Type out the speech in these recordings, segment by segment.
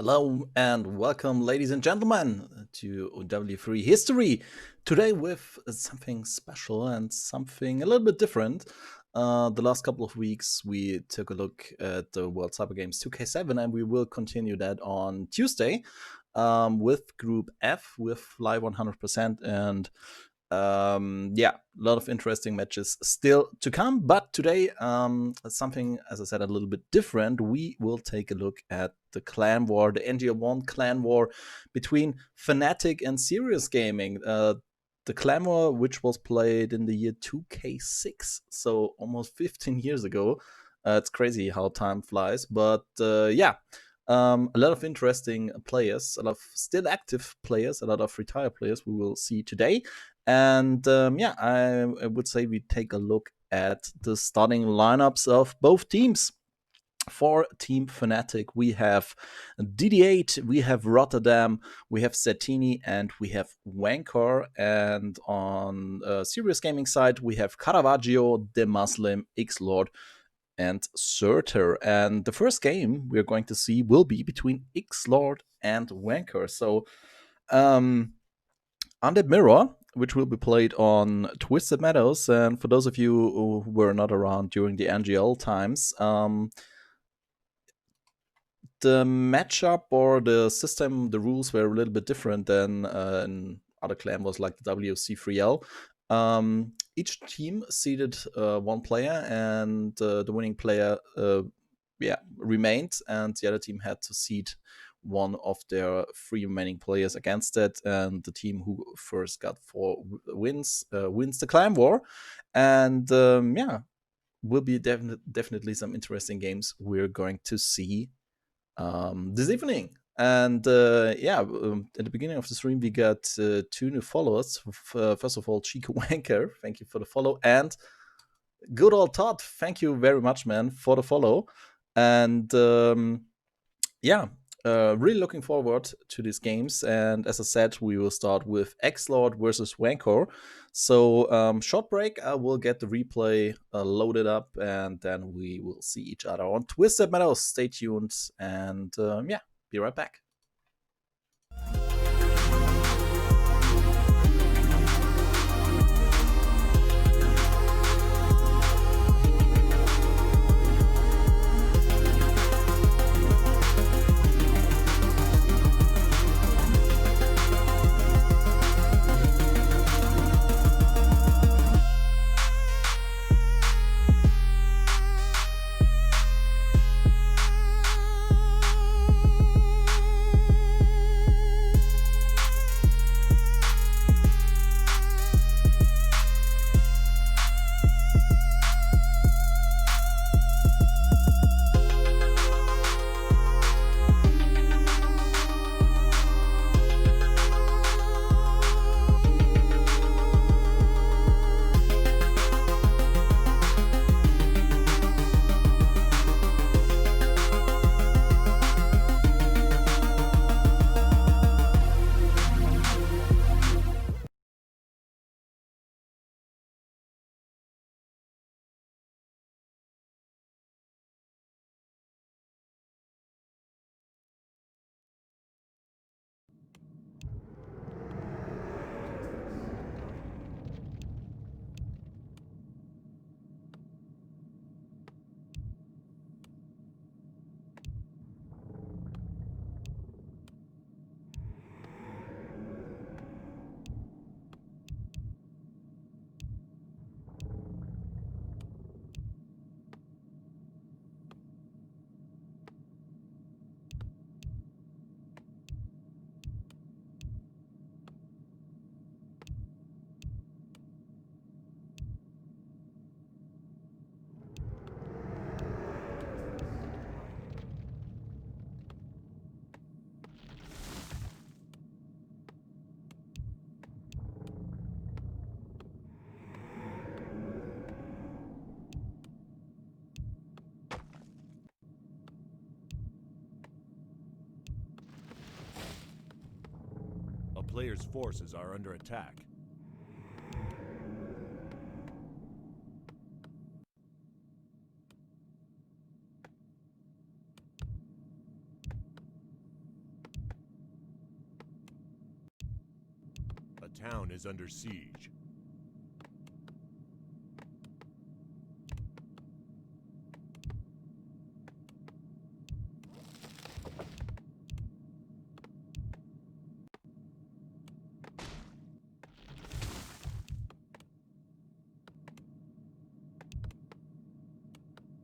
Hello and welcome, ladies and gentlemen, to W3 History. Today with something special and something a little bit different. The last couple of weeks we took a look at the World Cyber Games 2K7, and we will continue that on Tuesday with Group F with Live 100%. And yeah, a lot of interesting matches still to come. But today, something, as I said, a little bit different. We will take a look at the clan war, the NGL-ONE clan war between fnatic and Serious Gaming. The clan war, which was played in the year 2K6, so almost 15 years ago. It's crazy how time flies. But yeah. A lot of interesting players, a lot of still active players, a lot of retired players we will see today. And yeah, I would say we take a look at the starting lineups of both teams. For Team Fnatic, we have DD8, we have Rotterdam, we have Settini, and we have Wankor. And on Serious Gaming side, we have Caravaggio, The Muslim, X-Lord, and Surtur. And the first game we're going to see will be between X-Lord and Wankor. So, Undead Mirror, which will be played on Twisted Meadows. And for those of you who were not around during the NGL times, the matchup or the system, the rules were a little bit different than in other clan wars like the WC3L. Each team seeded one player, and the winning player remained, and the other team had to seed one of their 3 remaining players against it, and the team who first got 4 wins wins the clan war. And yeah, will be definitely some interesting games we're going to see this evening. And yeah, at the beginning of the stream, we got 2 new followers. First of all, Chico Wanker, thank you for the follow. And good old Todd, thank you very much, man, for the follow. And yeah, really looking forward to these games. And as I said, we will start with X-Lord versus Wankor. So short break, I will get the replay loaded up, and then we will see each other on Twisted Meadows. Stay tuned, and yeah, be right back. A player's forces are under attack. town is under siege.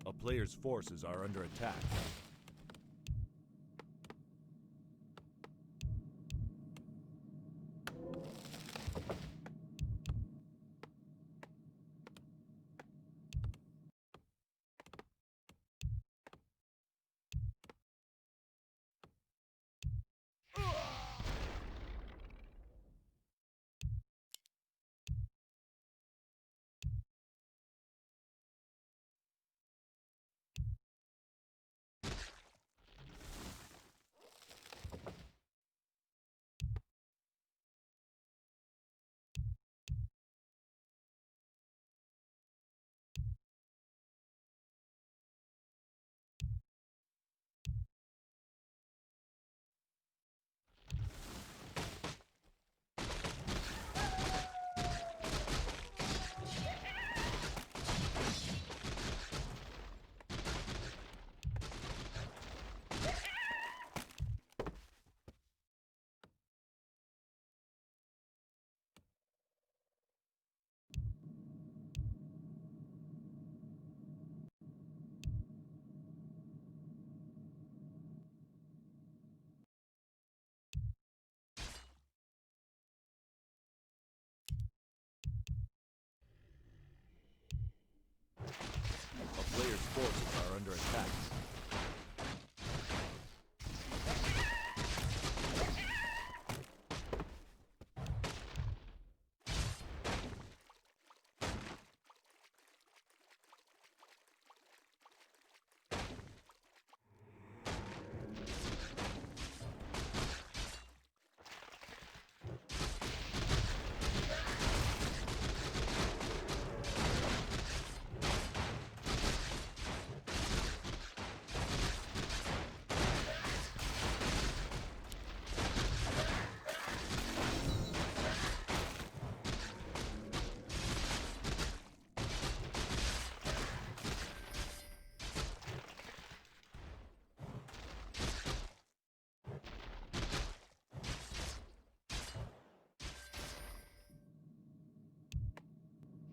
A player's forces are under attack. A player's forces are under attack.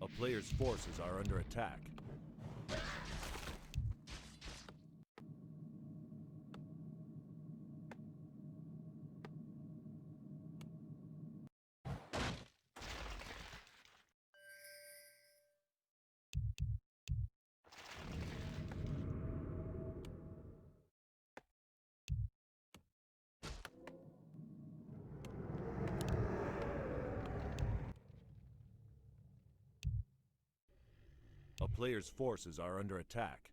A player's forces are under attack. A player's forces are under attack.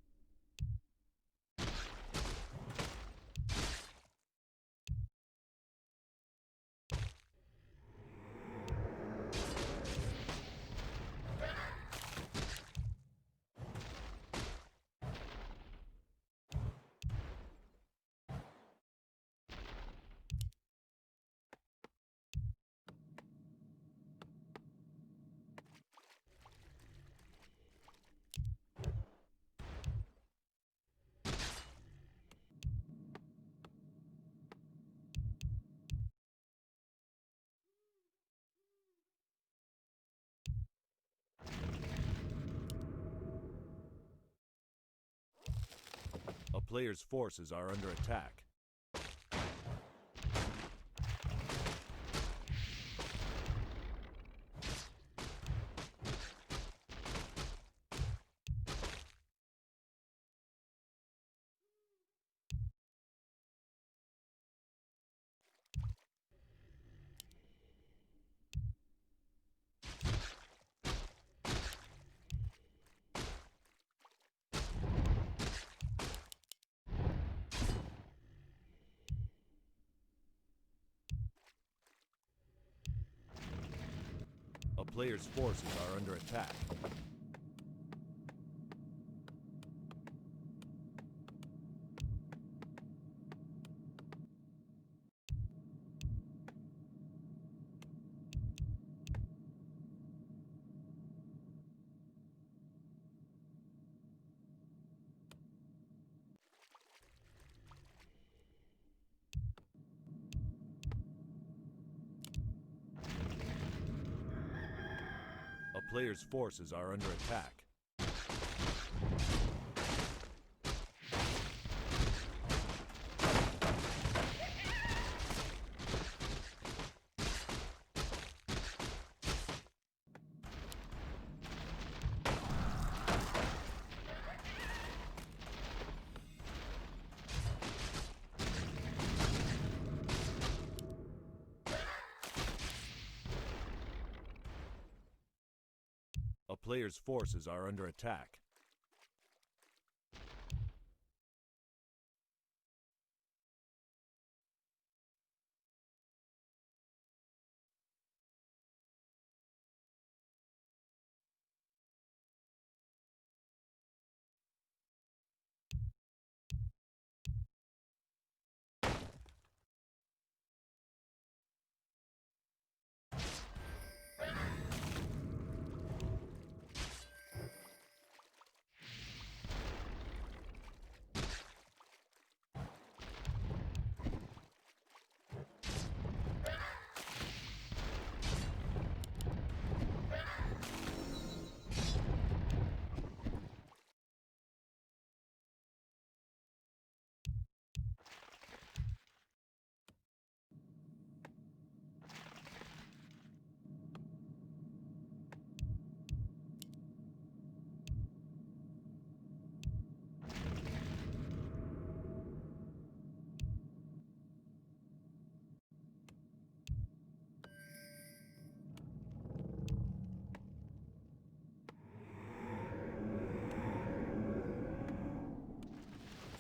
A player's forces are under attack. A player's forces are under attack. player's forces are under attack. A player's forces are under attack.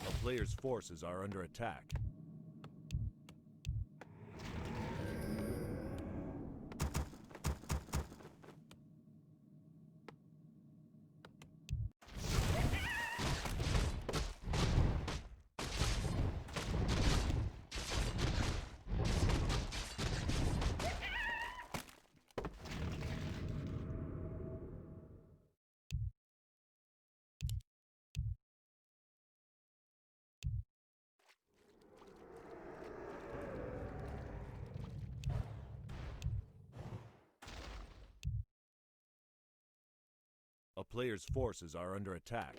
A player's forces are under attack. A player's forces are under attack.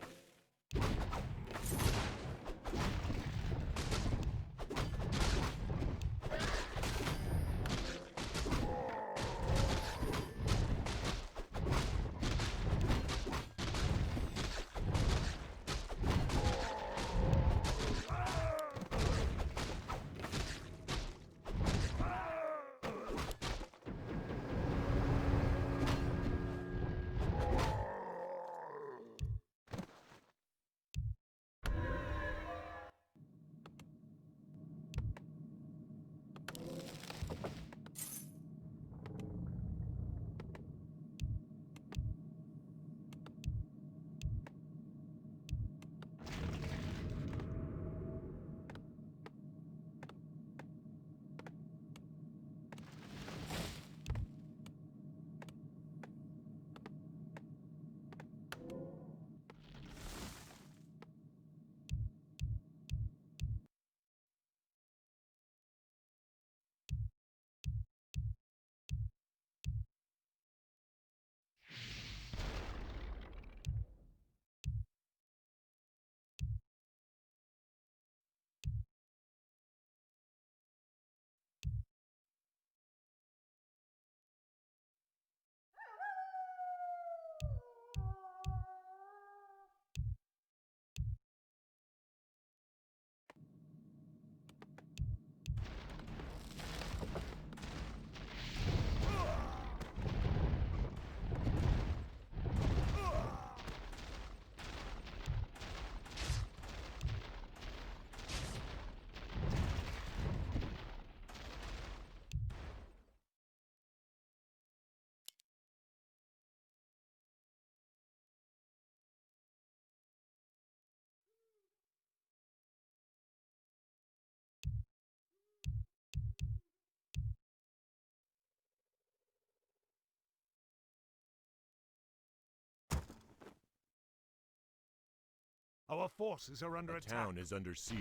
Our forces are under The town is under siege.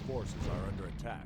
forces are under attack.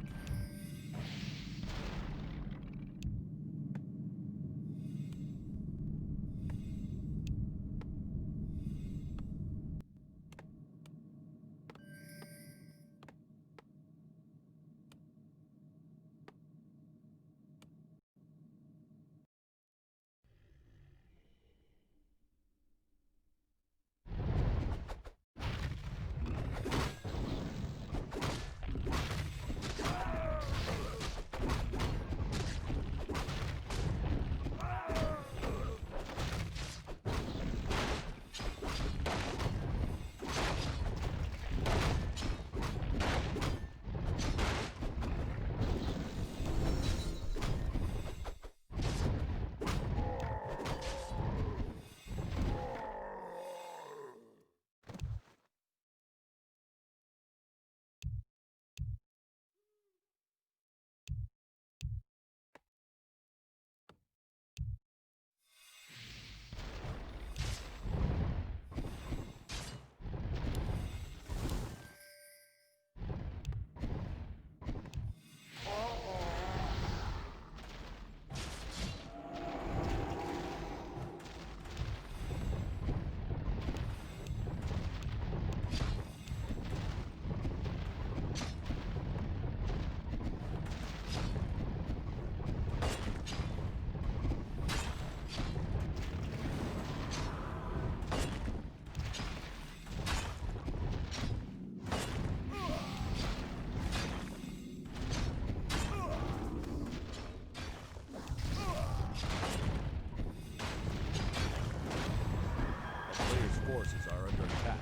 Forces are under attack.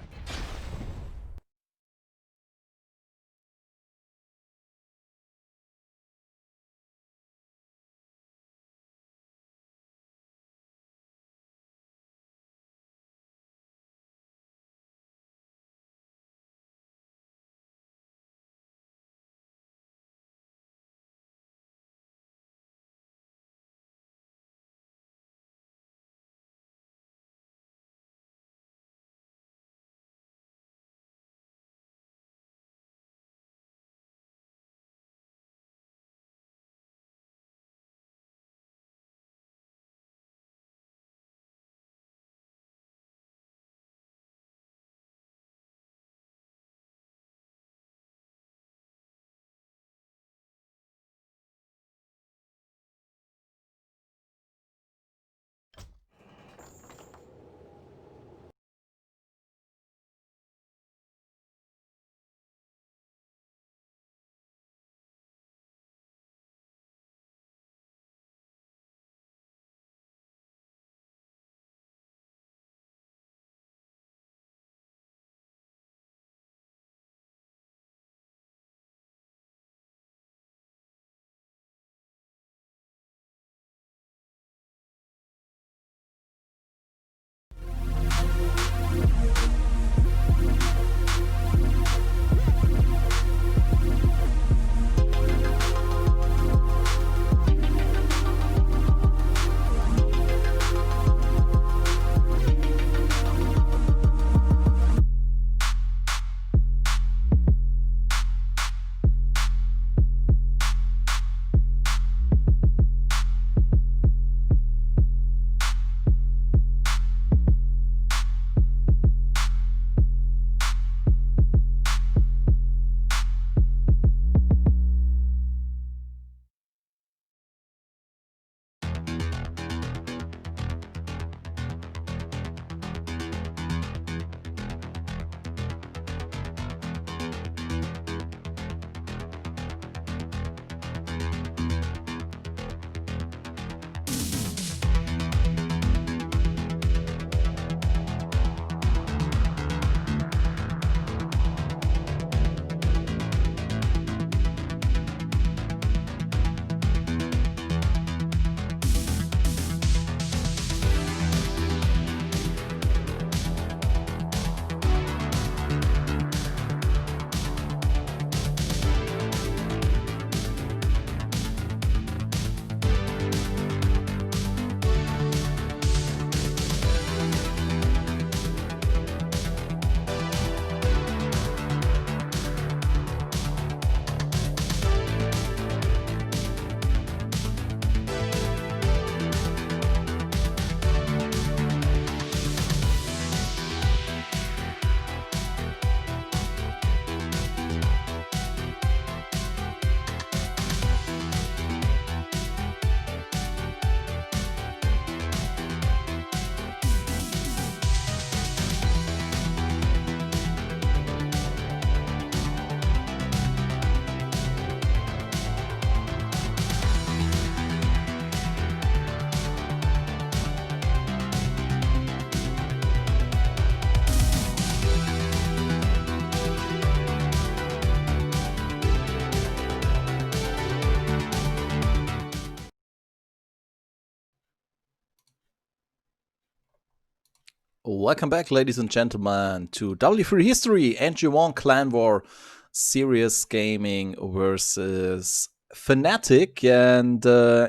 Welcome back, ladies and gentlemen, to W3 History, NGL-ONE Clan War, Serious Gaming versus Fnatic, and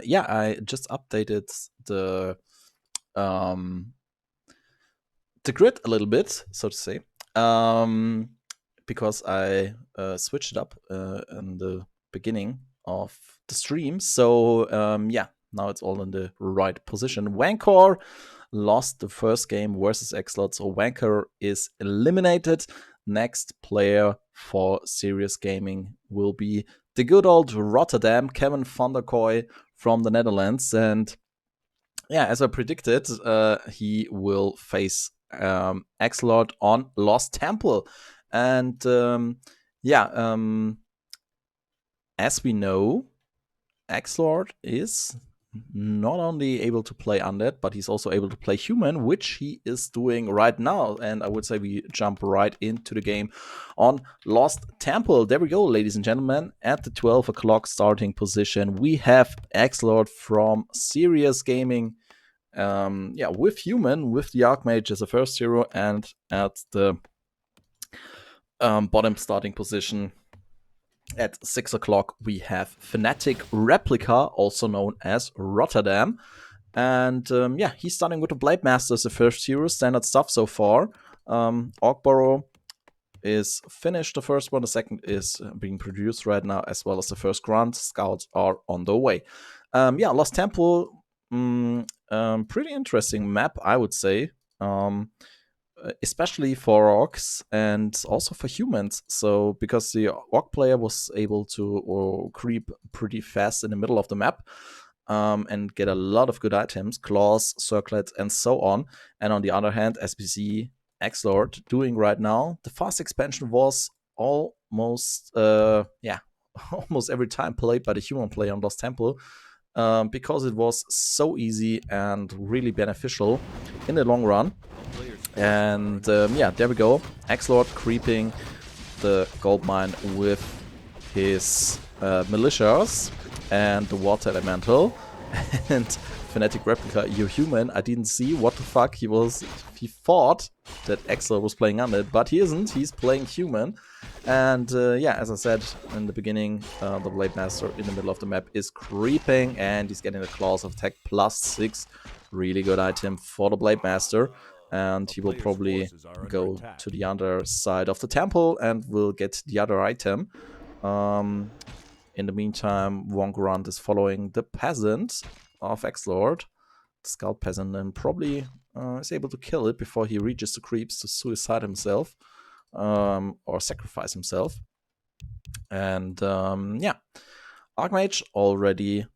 yeah, I just updated the grid a little bit, so to say, because I switched it up in the beginning of the stream. So yeah, now it's all in the right position. Wankor lost the first game versus Xlot, so Wankor is eliminated. Next player for Serious Gaming will be the good old Rotterdam, Kevin van der Kooi from the Netherlands. And yeah, as I predicted, he will face Xlot on Lost Temple. And yeah, as we know, Xlord is not only able to play undead, but he's also able to play human, which he is doing right now. And I would say we jump right into the game on Lost Temple. There we go, ladies and gentlemen. At the 12 o'clock starting position, we have Xlord from Serious Gaming. Yeah, with human, with the Archmage as a first hero, and at the bottom starting position at 6 o'clock, we have Fnatic Replica, also known as Rotterdam. And yeah, he's starting with the Blade Master as the first hero, standard stuff so far. Orc is finished, the first one. The second is being produced right now, as well as the first grunt. Scouts are on the way. Yeah, Lost Temple, pretty interesting map, I would say. Especially for orcs and also for humans. So because the orc player was able to creep pretty fast in the middle of the map and get a lot of good items, claws, circlets, and so on. And on the other hand, as we see Xlord doing right now, the fast expansion was almost yeah, almost every time played by the human player on Lost Temple. Because it was so easy and really beneficial in the long run. And yeah, there we go. Xlord creeping the gold mine with his militias and the water elemental. And Fnatic Replica, you're human. I didn't see what the fuck he thought that Xlord was playing on it, but he isn't. He's playing human. And yeah, as I said in the beginning, the Blade Master in the middle of the map is creeping, and he's getting the claws of attack +6. Really good item for the Blade Master. And he will probably go to the other side of the temple and will get the other item. In the meantime, Wongrand is following the peasant of Xlord, the Scout Peasant, and probably is able to kill it before he reaches the creeps to suicide himself or sacrifice himself. And yeah, Archmage already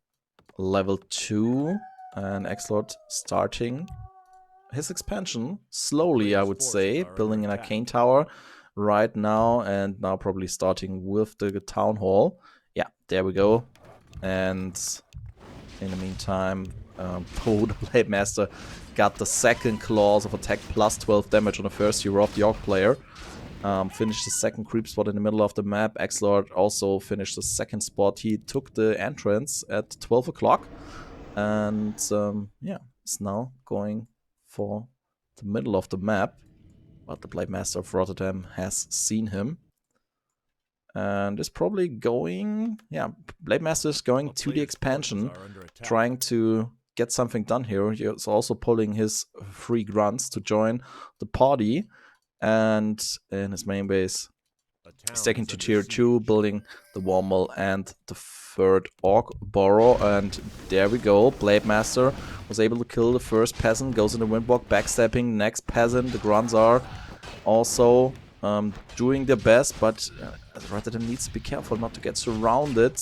level 2, and Xlord starting his expansion slowly, I would say, building an arcane tower right now, and now probably starting with the town hall. Yeah, there we go. And in the meantime, the Blade Master got the second claws of attack +12 damage on the first hero of the Orc player. Finished the second creep spot in the middle of the map. Xlord also finished the second spot. He took the entrance at 12 o'clock. And yeah, is now going for the middle of the map, but the Blade Master of Rotterdam has seen him and is probably going, yeah, Blade Master is going to the expansion, trying to get something done here. He's also pulling his 3 grunts to join the party, and in his main base he's taking to tier 2, building the Warmel and the third Orc Burrow. And there we go. Blade Master was able to kill the first peasant, goes in the windwalk, backstepping next peasant. The grunts are also doing their best, but Rotterdam needs to be careful not to get surrounded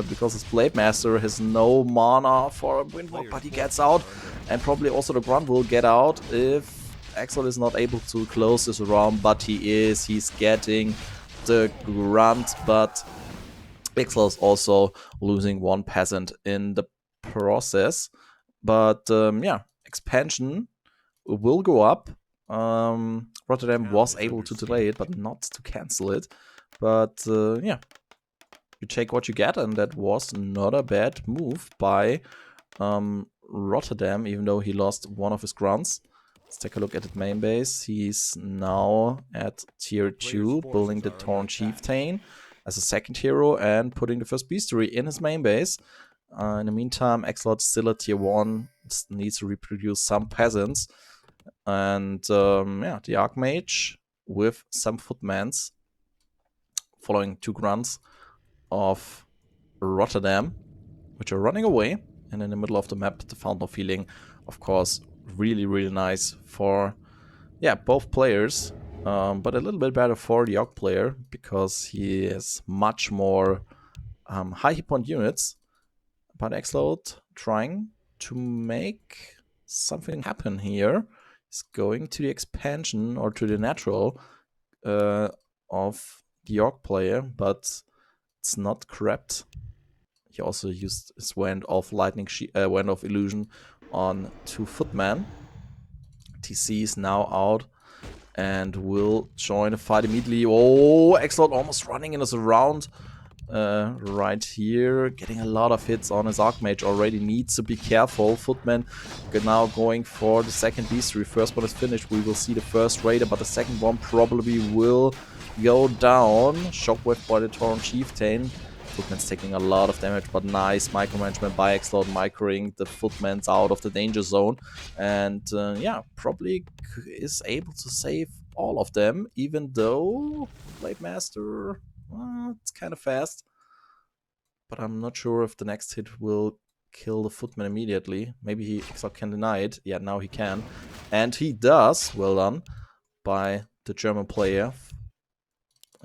because his Blade Master has no mana for a windwalk, but he gets out, and probably also the grunt will get out if Xlord is not able to close this around, but he is. He's getting the grunt, but Xlord is also losing 1 peasant in the process. But yeah, expansion will go up. Rotterdam was able to delay it, but not to cancel it. But yeah, you take what you get, and that was not a bad move by Rotterdam, even though he lost one of his grunts. Let's take a look at the main base. He's now at tier 2, building the Tauren Chieftain as a second hero and putting the first bestiary in his main base. In the meantime, Axelot's still at tier 1, needs to reproduce some peasants. And yeah, the Archmage with some footmans following 2 grunts of Rotterdam, which are running away. And in the middle of the map, the Fountain of Healing, of course, really, really nice for, yeah, both players. But a little bit better for the Orc player, because he has much more high hit point units. But Axelot trying to make something happen here. He's going to the expansion, or to the natural of the Orc player, but it's not correct. He also used his Wand of Lightning, Wand of Illusion on 2 footmen. TC is now out and will join the fight immediately. Oh, Axelot almost running in us around right here, getting a lot of hits on his Archmage already. Needs to be careful. Footman now going for the second bestiary. First one is finished. We will see the first raider, but the second one probably will go down. Shockwave by the Tauren Chieftain. Footman's taking a lot of damage, but nice micromanagement by Axelot, microing the Footmans out of the danger zone. And yeah, probably is able to save all of them, even though Blade Master, well, it's kind of fast. But I'm not sure if the next hit will kill the Footman immediately. Maybe Axelot can deny it. Yeah, now he can. And he does. Well done by the German player.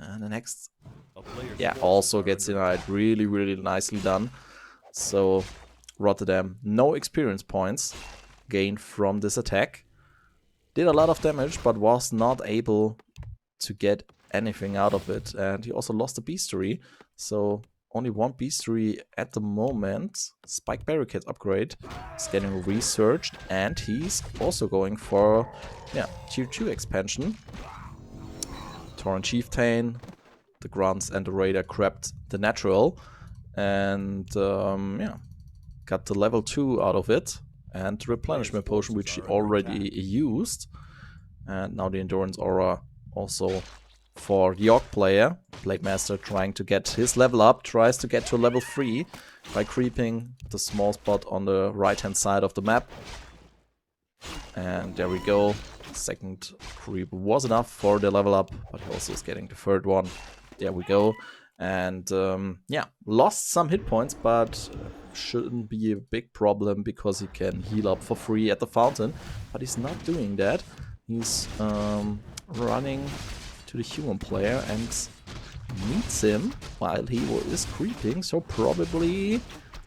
And the next, yeah, also gets denied. Really, really nicely done. So Rotterdam, no experience points gained from this attack. Did a lot of damage, but was not able to get anything out of it. And he also lost a bestiary. So only 1 bestiary at the moment. Spike Barricade upgrade is getting researched. And he's also going for, yeah, tier 2 expansion. Tauren Chieftain, the grunts and the raider grabbed the natural, and yeah, got the level 2 out of it, and the replenishment potion, which he already used. And now the endurance aura also for the Orc player. Blade Master trying to get his level up, tries to get to level 3 by creeping the small spot on the right hand side of the map. And there we go. Second creep was enough for the level up, but he also is getting the third one. There we go. And yeah, lost some hit points, but shouldn't be a big problem because he can heal up for free at the fountain. But he's not doing that. He's running to the human player and meets him while he is creeping. So probably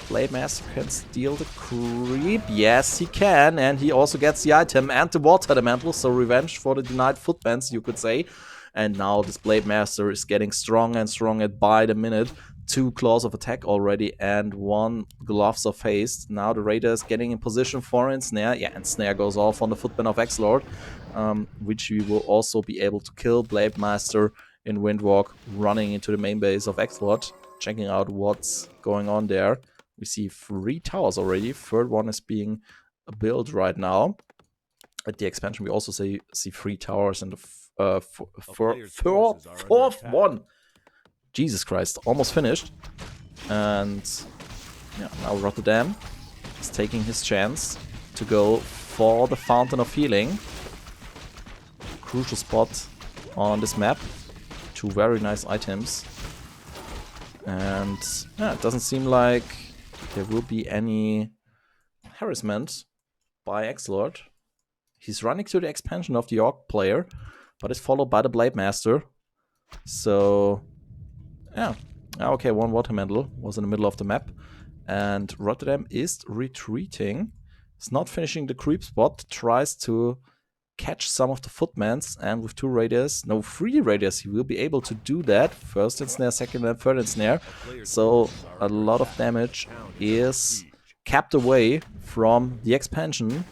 Blade Master can steal the creep. Yes, he can. And he also gets the item and the water elemental. So revenge for the denied footmans, you could say. And now this Blade Master is getting stronger and stronger by the minute. 2 claws of attack already and 1 gloves of haste. Now the raider is getting in position for ensnare. Yeah, and snare goes off on the footman of Axelot, which we will also be able to kill. Blade Master in Windwalk running into the main base of Axelot, checking out what's going on there. We see 3 towers already. Third one is being built right now. At the expansion, we also see 3 towers and the fourth one. Jesus Christ, almost finished. And yeah, now Rotterdam is taking his chance to go for the Fountain of Healing. Crucial spot on this map. 2 very nice items. And yeah, it doesn't seem like there will be any harassment by Axelot. He's running to the expansion of the Orc player, but is followed by the Blade Master. So, yeah. Okay, 1 water mantle was in the middle of the map. And Rotterdam is retreating. He's not finishing the creep spot. Tries to catch some of the footmans. And with 2 raiders, no, 3 raiders, he will be able to do that. First ensnare, second and third ensnare. So, a lot of damage is kept away from the expansion,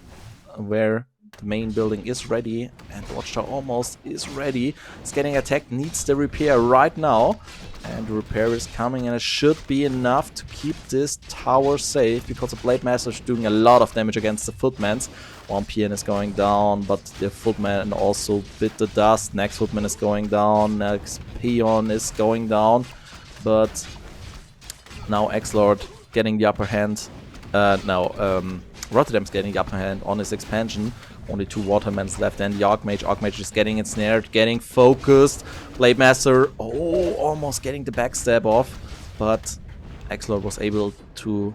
where The main building is ready, and the Watchtower almost is ready. It's getting attacked, needs the repair right now. And the repair is coming, and it should be enough to keep this tower safe, because the Blade Master is doing a lot of damage against the Footmans. One peon is going down, but the Footman also bit the dust. Next Footman is going down, next peon is going down. But now X-Lord getting the upper hand. Rotterdam's getting the upper hand on his expansion. Only 2 Watermans left, and the Archmage. Archmage is getting ensnared, getting focused. Blade Master, oh, almost getting the backstab off. But X-Lord was able to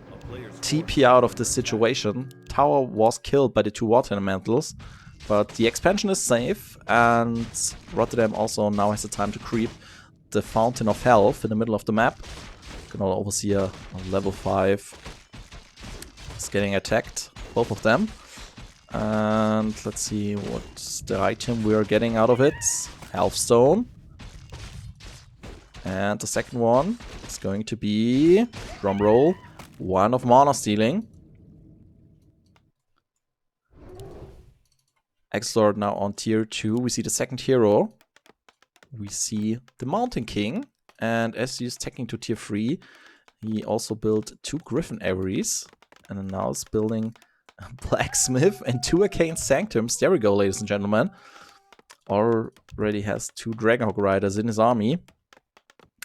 TP out of this situation. Tower was killed by the 2 Water Elementals. But the expansion is safe, and Rotterdam also now has the time to creep the Fountain of Health in the middle of the map. You can all oversee a level 5. It's getting attacked, both of them. And let's see what's the item we are getting out of it. Healthstone. And the second one is going to be, drumroll, 1 of mana stealing. X-Lord now on tier 2. We see the second hero. We see the Mountain King. And as he is taking to tier 3, he also built 2 Griffin Aeries. And then now is building a Blacksmith and 2 Arcane Sanctums. There we go, ladies and gentlemen. Already has 2 Dragonhawk Riders in his army.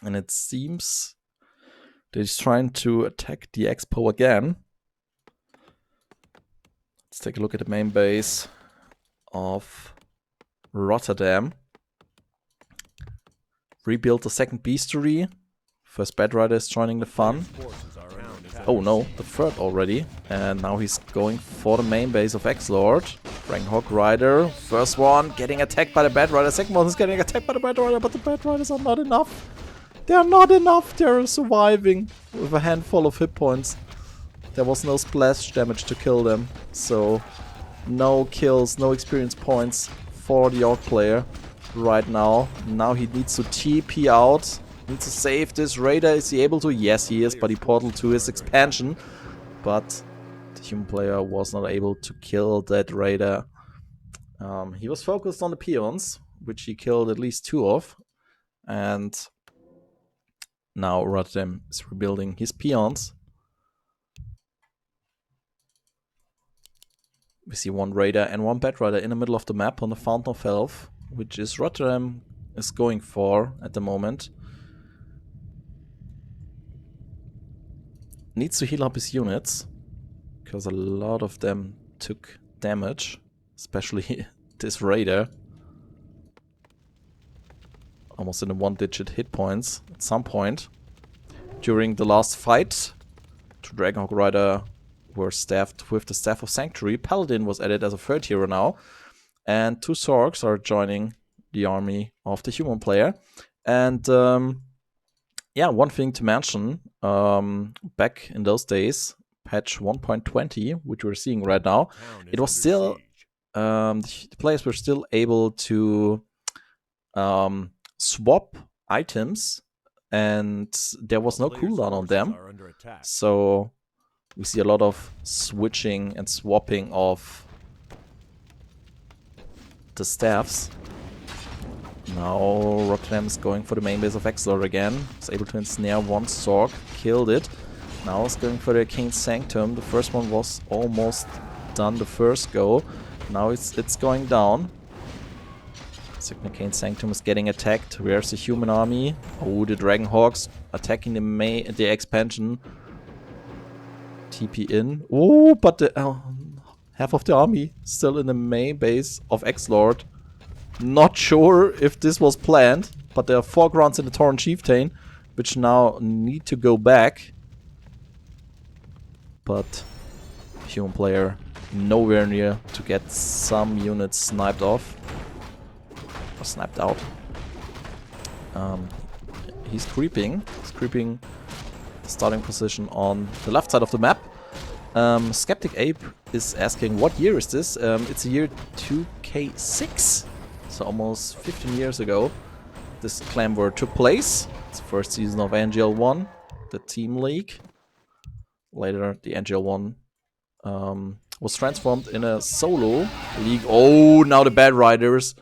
And it seems that he's trying to attack the Expo again. Let's take a look at the main base of Rotterdam. Rebuild the second Beastery. First Bad Rider is joining the fun. Oh no, the third already. And now he's going for the main base of X-Lord. Dragonhawk Rider, first one getting attacked by the Bad Rider. Second one is getting attacked by the Bad Rider, but the Bad Riders are not enough. They are not enough. They're surviving with a handful of hit points. There was no splash damage to kill them. So no kills, no experience points for the Orc player right now. Now he needs to TP out. Needs to save this Raider. Is he able to? Yes, he is, but he portaled to his expansion. But the human player was not able to kill that Raider. He was focused on the peons, which he killed at least 2 of. And now Rotterdam is rebuilding his peons. We see 1 Raider and 1 Bad Rider in the middle of the map on the Fountain of Health, which is Rotterdam is going for at the moment. Needs to heal up his units, because a lot of them took damage, especially this Raider. Almost in the 1-digit hit points at some point. During the last fight, 2 Dragonhawk Rider were staffed with the Staff of Sanctuary. Paladin was added as a 3rd hero now. And 2 Sorks are joining the army of the human player. And yeah, one thing to mention, back in those days, patch 1.20, which we're seeing right now, it was still, the players were still able to swap items, and there was no cooldown on them. So we see a lot of switching and swapping of the staffs. Now Rotterdam is going for the main base of X-Lord again. He's able to ensnare 1 Sork, killed it. Now he's going for the Arcane Sanctum. The first one was almost done the first go. Now it's going down. Second Arcane Sanctum is getting attacked. Where's the human army? Oh, the Dragonhawks attacking the expansion. TP in. Oh, but the half of the army still in the main base of X-Lord. Not sure if this was planned, but there are 4 grunts in the Tauren Chieftain, which now need to go back. But human player nowhere near to get some units sniped off. Or sniped out. He's creeping. He's creeping the starting position on the left side of the map. Skeptic Ape is asking, what year is this? It's the year 2K6. So almost 15 years ago, this clan war took place. It's the first season of NGL-ONE, the team league. Later, the NGL-ONE was transformed in a solo league. Oh, now the Bad Riders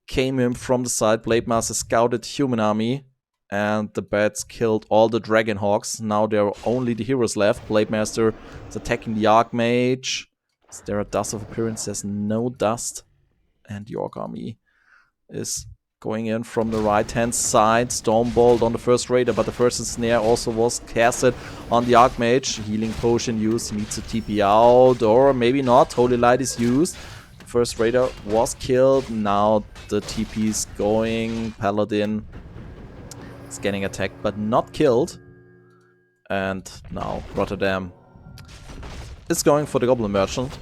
came in from the side. Blade Master scouted human army, and the bats killed all the Dragon Hawks. Now there are only the heroes left. Blade Master is attacking the Archmage. Is there a dust of appearance? There's no dust. And the Orc army is going in from the right-hand side. Stormbolt on the first raider, but the first snare also was casted on the Archmage. Healing potion used. He needs to TP out, or maybe not. Holy Light is used. First raider was killed. Now the TP is going. Paladin is getting attacked but not killed. And now Rotterdam is going for the Goblin Merchant.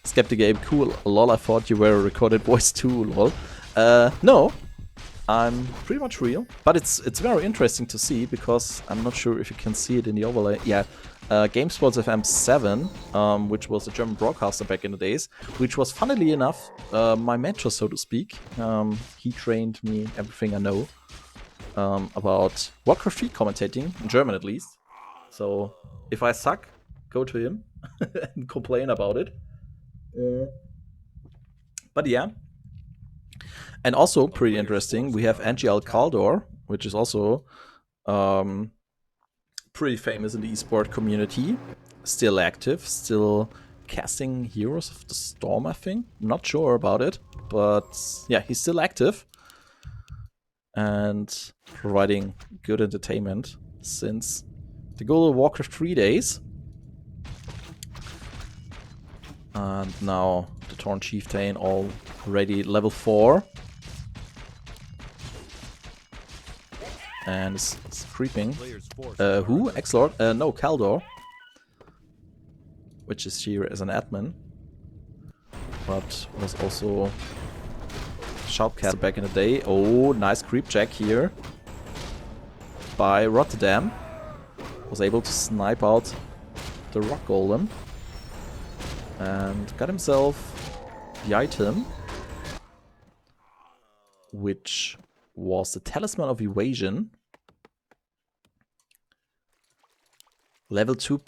Skeptic Abe, cool. Lol, I thought you were a recorded voice too, lol. No. I'm pretty much real, but it's very interesting to see because I'm not sure if you can see it in the overlay. Yeah, GameSports FM 7, which was a German broadcaster back in the days, which was funnily enough my mentor, so to speak. He trained me everything I know about Warcraft 3 commentating, in German at least. So if I suck, go to him and complain about it. But yeah. And also, pretty interesting, we have NGL-ONE, which is also pretty famous in the esport community. Still active, still casting Heroes of the Storm, I think. I'm not sure about it, but yeah, he's still active. And providing good entertainment since the good old Warcraft 3 days. And now the Torn Chieftain already level 4. And it's creeping. Who? X-Lord? No, Kaldor. Which is here as an admin. But was also Shoutcaster back in the day. Oh, nice creep check here. By Rotterdam. Was able to snipe out the Rock Golem. And got himself the item. Which was the Talisman of Evasion. Level 2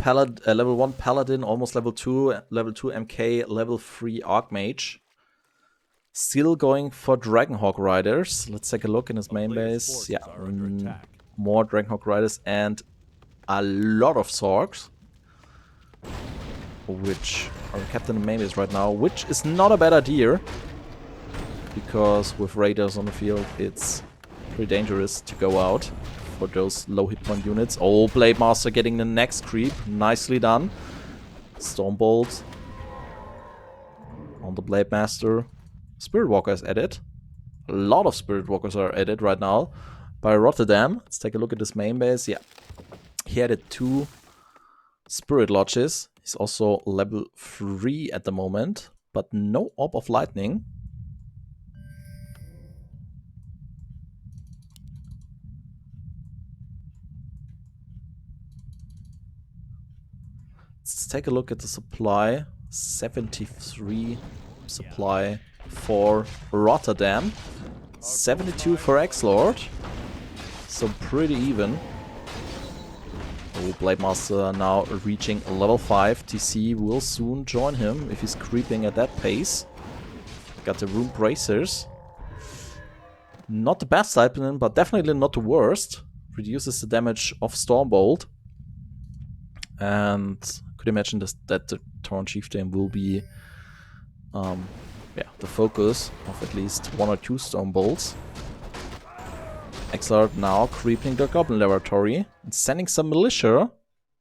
level 1 Paladin, almost level 2 MK, level 3 Archmage. Still going for Dragonhawk Riders. Let's take a look in his main base. Yeah, more Dragonhawk Riders and a lot of Zorgs, which are kept in the main base right now, which is not a bad idea. Because with Raiders on the field, it's pretty dangerous to go out for those low hit point units. Oh, Blade Master getting the next creep. Nicely done. Stormbolt on the Blade Master. Spirit Walker is added. A lot of Spirit Walkers are added right now by Rotterdam. Let's take a look at this main base. Yeah, he added 2 Spirit Lodges. He's also level 3 at the moment, but no Orb of Lightning. Let's take a look at the supply. 73 supply for Rotterdam. 72 for X-Lord. So pretty even. Oh, Blade Master now reaching level 5. TC will soon join him if he's creeping at that pace. Got the Rune Bracers. Not the best item, but definitely not the worst. Reduces the damage of Stormbolt. And could imagine that the Torn Chieftain will be the focus of at least 1 or 2 Stormbolts. X-Lord now creeping the Goblin Laboratory and sending some militia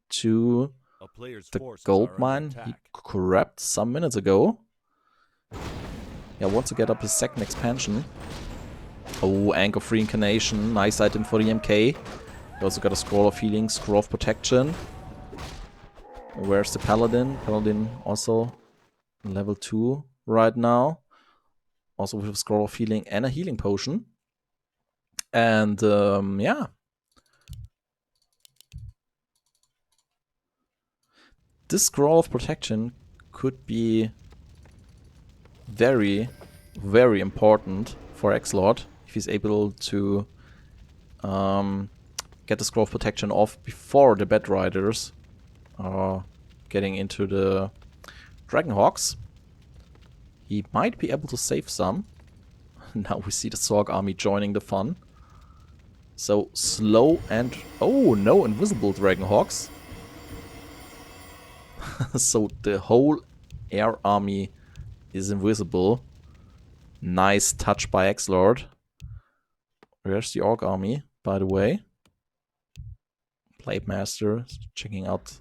to the gold mine he grabbed some minutes ago. Yeah, wants to get up his second expansion. Oh, Anchor of Reincarnation, nice item for the MK. He also got a Scroll of Healing, Scroll of Protection. Where's the Paladin? Paladin also level 2 right now. Also with a Scroll of Healing and a Healing Potion. And yeah. This Scroll of Protection could be very, very important for X-Lord if he's able to get the scroll protection off before the Bat Riders are getting into the Dragonhawks. He might be able to save some. Now we see the Sorg army joining the fun. So slow and... oh, no invisible Dragonhawks. So the whole air army is invisible. Nice touch by X-Lord. Where's the Orc army, by the way? Blade Master checking out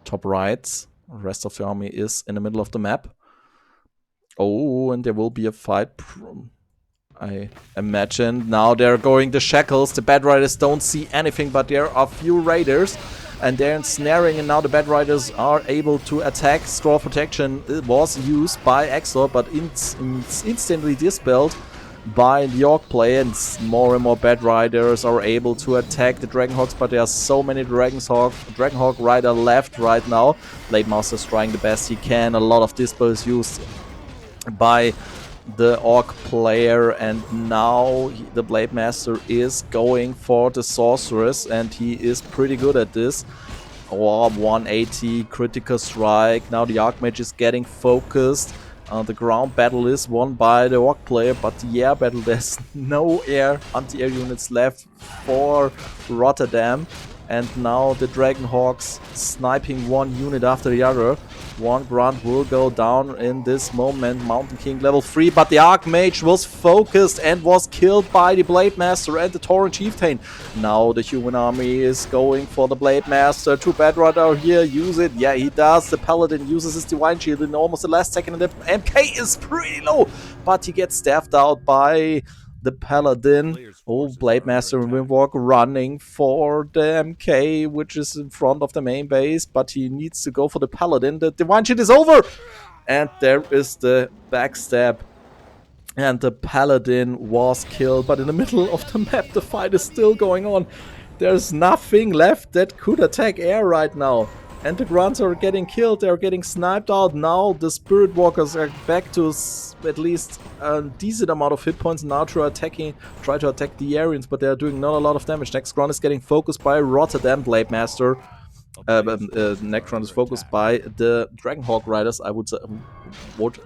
top right. The rest of the army is in the middle of the map. Oh, and there will be a fight. I imagine. Now they're going the shackles. The Bat Riders don't see anything, but there are few raiders. And they're ensnaring, and now the Bat Riders are able to attack. Straw protection was used by Exor, but it's instantly dispelled by the Orc player, and more and more Bat Riders are able to attack the Dragonhawks, but there are so many Dragonhawk Rider left right now. Blade Master is trying the best he can. A lot of dispel is used by the Orc player, and now the Blade Master is going for the Sorceress, and he is pretty good at this. Oh, 180 critical strike. Now the Archmage is getting focused. The ground battle is won by the Orc player, but the air battle, there's no anti-air units left for Rotterdam. And now the Dragonhawks sniping one unit after the other. One grunt will go down in this moment. Mountain King level 3, but the Archmage was focused and was killed by the Blade Master and the Tauren Chieftain. Now the human army is going for the Blade Master. Two Bat Rider here, use it. Yeah, he does. The Paladin uses his Divine Shield in almost the last second, and the MK is pretty low, but he gets staffed out by the Paladin. Oh, Blade Master and Windwalk running for the MK, which is in front of the main base, but he needs to go for the Paladin. The Divine Shield is over! And there is the backstab. And the Paladin was killed, but in the middle of the map, the fight is still going on. There's nothing left that could attack air right now. And the grunts are getting killed, they're getting sniped out. Now the Spirit Walkers are back to at least a decent amount of hit points now to try to attack the Aryans, but they're doing not a lot of damage. Next grunt is getting focused by Rotterdam Blade Master. Next grunt is focused by the Dragonhawk Riders, I would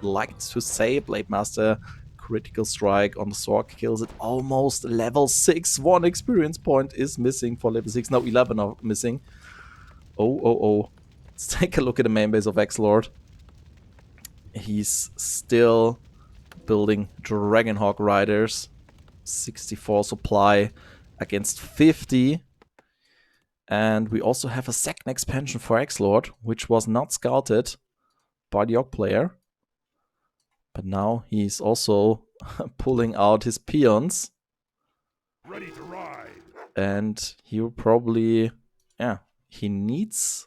like to say. Blade Master critical strike on the Sorg kills it. Almost level 6. 1 experience point is missing for level 6. Now 11 are missing. Oh. Let's take a look at the main base of X-Lord. He's still building Dragonhawk Riders. 64 supply against 50. And we also have a second expansion for X-Lord, which was not scouted by the Orc player. But now he's also pulling out his peons. Ready to ride. And he will probably... yeah. He needs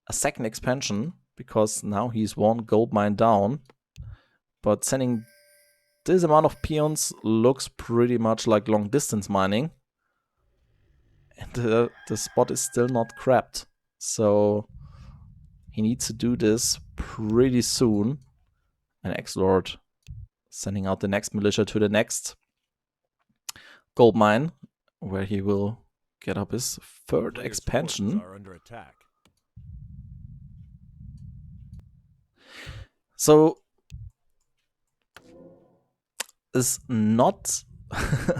a second expansion because now he's one gold mine down. But sending this amount of peons looks pretty much like long distance mining. And the spot is still not crapped. So he needs to do this pretty soon. And X-Lord sending out the next militia to the next gold mine, where he will get up his third expansion. So it's not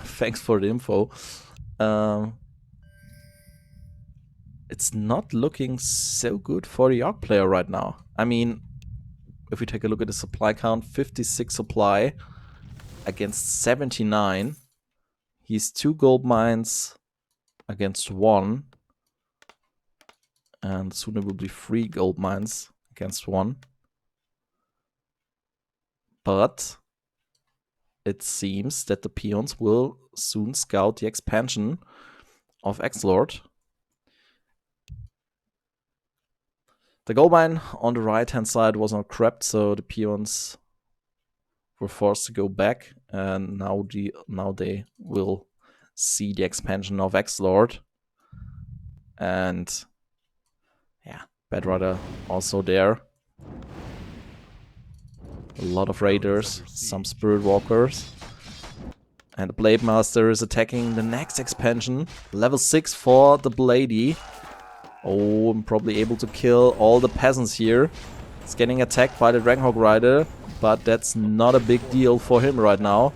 thanks for the info. It's not looking so good for the Orc player right now. I mean, if we take a look at the supply count, 56 supply against 79. He's 2 gold mines against 1, and soon it will be 3 gold mines against 1. But it seems that the peons will soon scout the expansion of X-Lord. The gold mine on the right hand side was not crapped, so the peons were forced to go back, and now they will see the expansion of X-Lord. And yeah, Bat Rider also there. A lot of raiders, some Spirit Walkers. And the Blade Master is attacking the next expansion. Level 6 for the Bladey. Oh, I'm probably able to kill all the peasants here. It's getting attacked by the Dragonhawk Rider, but that's not a big deal for him right now.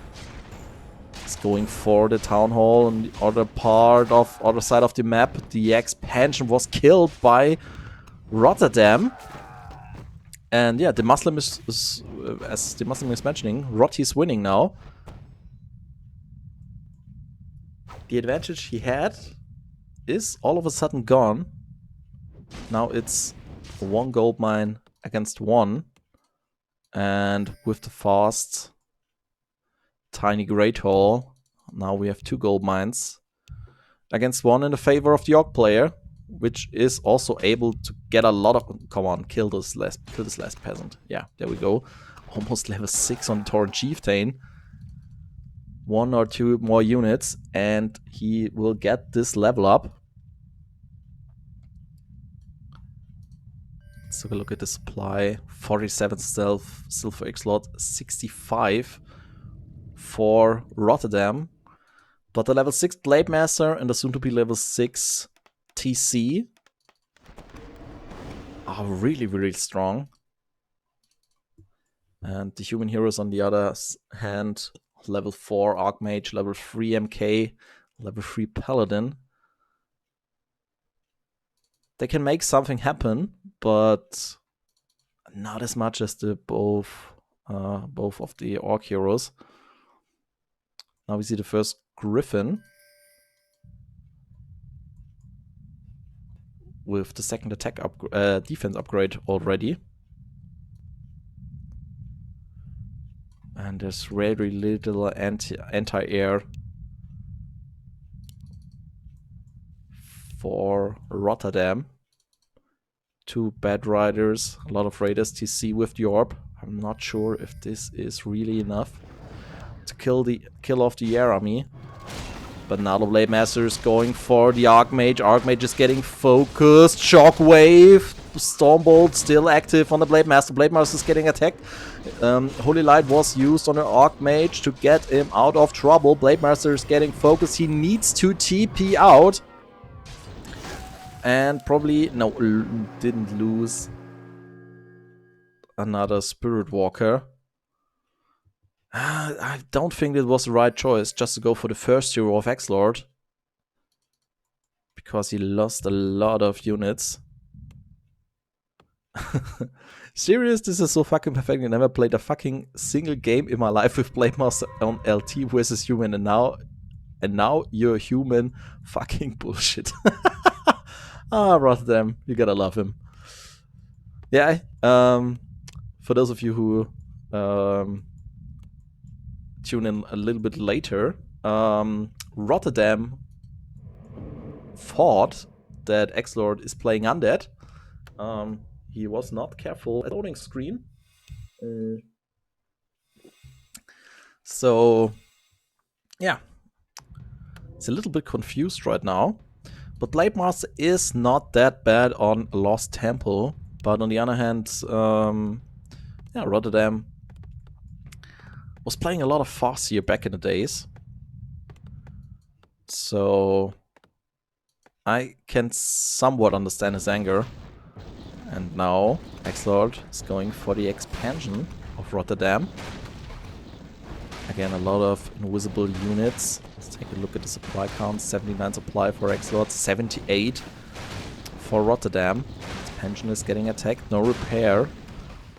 He's going for the Town Hall on the other side of the map. The expansion was killed by Rotterdam. And yeah, the Muslim is as the Muslim is mentioning, Rotti's winning now. The advantage he had is all of a sudden gone. Now it's 1 gold mine against 1. And with the fast tiny Great Hall, now we have 2 gold mines against 1 in the favor of the Orc player, which is also able to get a lot of... Come on, kill this last peasant. Yeah, there we go. Almost level 6 on Torrent Chieftain. 1 or 2 more units, and he will get this level up. Let's take a look at the supply. 47 stealth, silver X-Lot, 65 for Rotterdam. But the level 6 Blade Master and the soon-to-be level 6 TC are really, really strong. And the human heroes on the other hand, level 4 Archmage, level 3 MK, level 3 Paladin. They can make something happen, but not as much as the both of the Orc heroes. Now we see the first Griffin with the second attack defense upgrade already. And there's very little anti-air for Rotterdam. 2 Bad Riders, a lot of Raiders TC with the Orb. I'm not sure if this is really enough to kill off the air army. But now the Blade Master is going for the Archmage. Archmage is getting focused. Shockwave. Stormbolt still active on the Blade Master. Blade Master is getting attacked. Holy Light was used on the Archmage to get him out of trouble. Blade Master is getting focused. He needs to TP out. And probably, no, didn't lose another Spirit Walker. I don't think it was the right choice just to go for the first hero of X-Lord. Because he lost a lot of units. Serious? This is so fucking perfect. I never played a fucking single game in my life with Blade Master on LT versus human, and now you're human. Fucking bullshit. Ah, Rotterdam, you gotta love him. Yeah, for those of you who tune in a little bit later, Rotterdam thought that X-Lord is playing undead. He was not careful at the loading screen. So, yeah. It's a little bit confused right now. But Blade Master is not that bad on Lost Temple. But on the other hand, yeah, Rotterdam was playing a lot of fast here back in the days. So I can somewhat understand his anger. And now X-Lord is going for the expansion of Rotterdam. Again, a lot of invisible units. Let's take a look at the supply count. 79 supply for X-Lord, 78 for Rotterdam. Expansion is getting attacked. No repair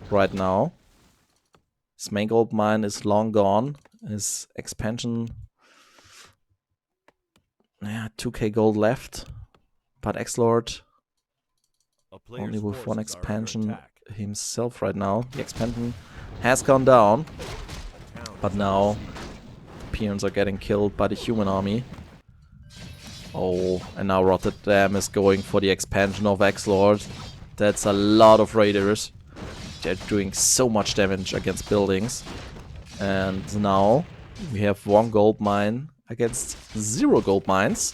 right now. His main gold mine is long gone. His expansion... yeah, 2k gold left. But X-Lord only with 1 expansion himself right now. The expansion has gone down. But now the peons are getting killed by the human army. Oh, and now Rotterdam is going for the expansion of X-Lord. That's a lot of raiders. They're doing so much damage against buildings. And now we have 1 gold mine against 0 gold mines.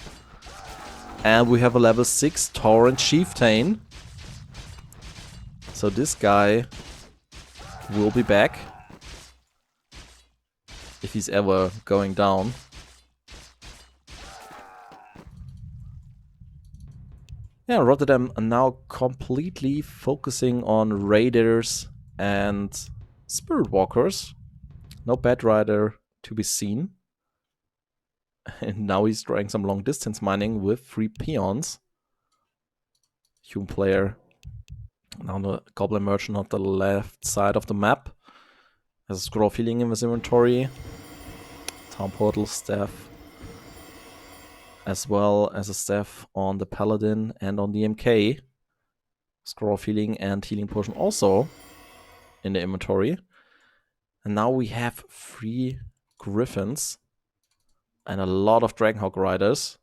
And we have a level 6 Torrent Chieftain. So this guy will be back. if he's ever going down. Yeah, Rotterdam are now completely focusing on Raiders and Spirit Walkers. No Bad Rider to be seen. And now he's trying some long distance mining with 3 peons. Human player. Now the Goblin Merchant on the left side of the map. Has a scroll feeling in his inventory. Town Portal staff. As well as a staff on the Paladin and on the MK. Scroll feeling and healing potion also in the inventory. And now we have 3 Griffins and a lot of Dragonhawk Riders.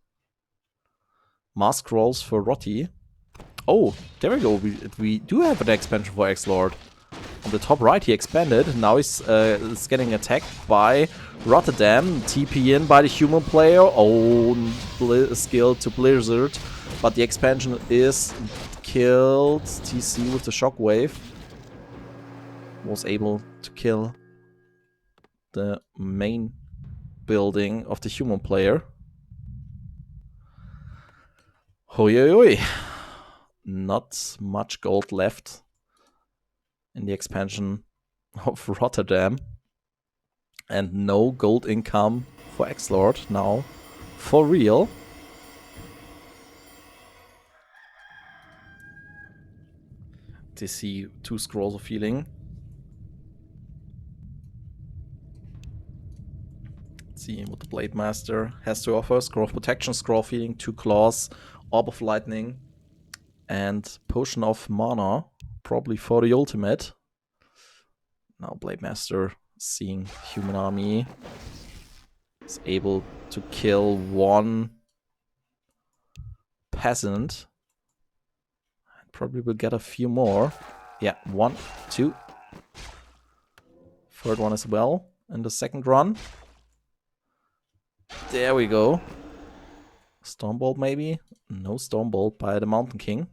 Mask Scrolls for Rotti. Oh, there we go. We do have an expansion for X-Lord. On the top right, he expanded. Now he's getting attacked by Rotterdam. TP in by the human player. Oh, skill to Blizzard. But the expansion is killed. TC with the shockwave. Was able to kill the main building of the human player. Hoi hoi hoi. Not much gold left in the expansion of Rotterdam. And no gold income for X-Lord now. For real. To see 2 scrolls of healing. Let's see what the Blade Master has to offer. Scroll of Protection, Scroll of Healing, 2 claws, Orb of Lightning, and Potion of Mana, probably for the ultimate. Now Blade Master, seeing human army, is able to kill 1 peasant. Probably will get a few more. Yeah, 1, 2. Third one as well in the second run. There we go. Stormbolt maybe? No Stormbolt by the Mountain King.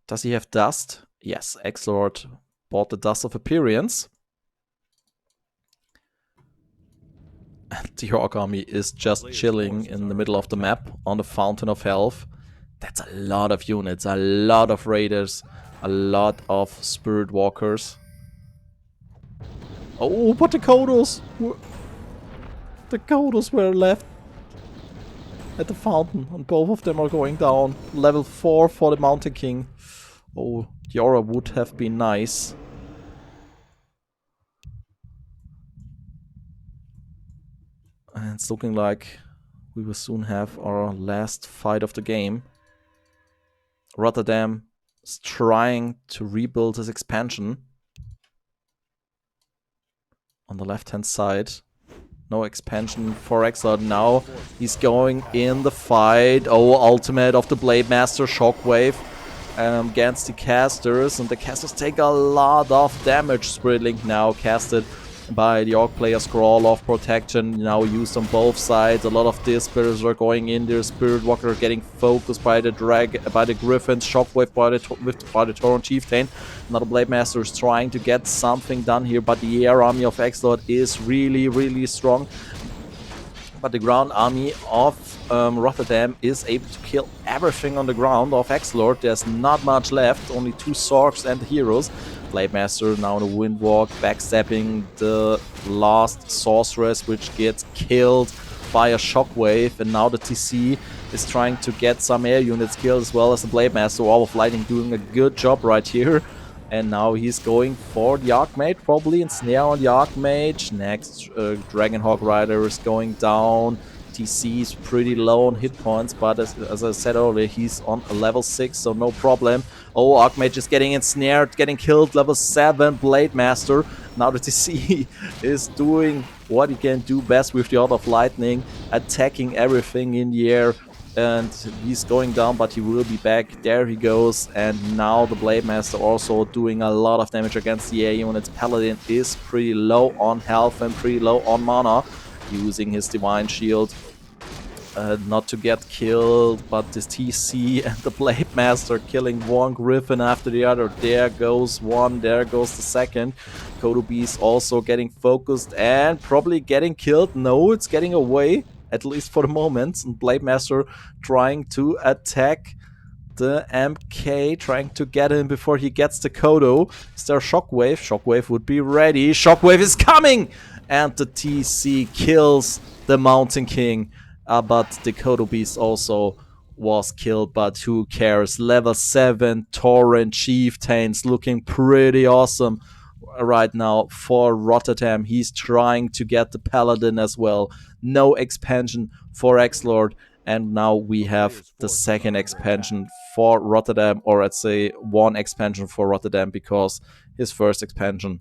Does he have Dust? Yes, X-Lord bought the Dust of Appearance. And the Orc army is just chilling in the middle of the map on the Fountain of Health. That's a lot of units, a lot of Raiders, a lot of Spirit Walkers. Oh, but the Kodos! The Kodos were left at the fountain, and both of them are going down. Level 4 for the Mountain King. Oh, the aura would have been nice. And it's looking like we will soon have our last fight of the game. Rotterdam is trying to rebuild his expansion. On the left-hand side. No expansion for X-Lord now. He's going in the fight. Oh, ultimate of the Blade Master, Shockwave against the casters. And the casters take a lot of damage. Spirit Link now casted by the Orc player. Scroll of Protection now used on both sides. A lot of Dispels are going in there. Spirit Walker getting focused by the Griffins. Shockwave by the Tauren Chieftain. Another Blade Master is trying to get something done here, but the air army of X-Lord is really, really strong. But the ground army of Rotterdam is able to kill everything on the ground of X-Lord. There's not much left, only 2 Sorks and the heroes. Blade Master now in the Windwalk, backstabbing the last Sorceress, which gets killed by a Shockwave. And now the TC is trying to get some air units killed as well as the Blade Master. Orb of Lightning doing a good job right here. And now he's going for the Archmage, probably, and snare on the Archmage. Next, Dragonhawk Rider is going down. TC is pretty low on hit points, but as I said earlier, he's on a level 6, so no problem. Oh, Archmage is getting ensnared, getting killed, level 7, Blade Master. Now the TC is doing what he can do best with the Orb of Lightning, attacking everything in the air. And he's going down, but he will be back. There he goes. And now the Blade Master also doing a lot of damage against the air units. Paladin is pretty low on health and pretty low on mana, using his Divine Shield. not to get killed, but this TC and the Blade Master killing one Griffin after the other. There goes one, there goes the second. Kodobe's also getting focused and probably getting killed. No, it's getting away, at least for the moment. And Blade Master trying to attack the MK, trying to get him before he gets the Kodo. Is there a Shockwave? Shockwave would be ready. Shockwave is coming! And the TC kills the Mountain King. But the Kodo Beast also was killed, but who cares? Level 7 Torrent Chieftains looking pretty awesome right now for Rotterdam. He's trying to get the Paladin as well. No expansion for X-Lord. And now we have the second expansion for Rotterdam, or let's say one expansion for Rotterdam, because his first expansion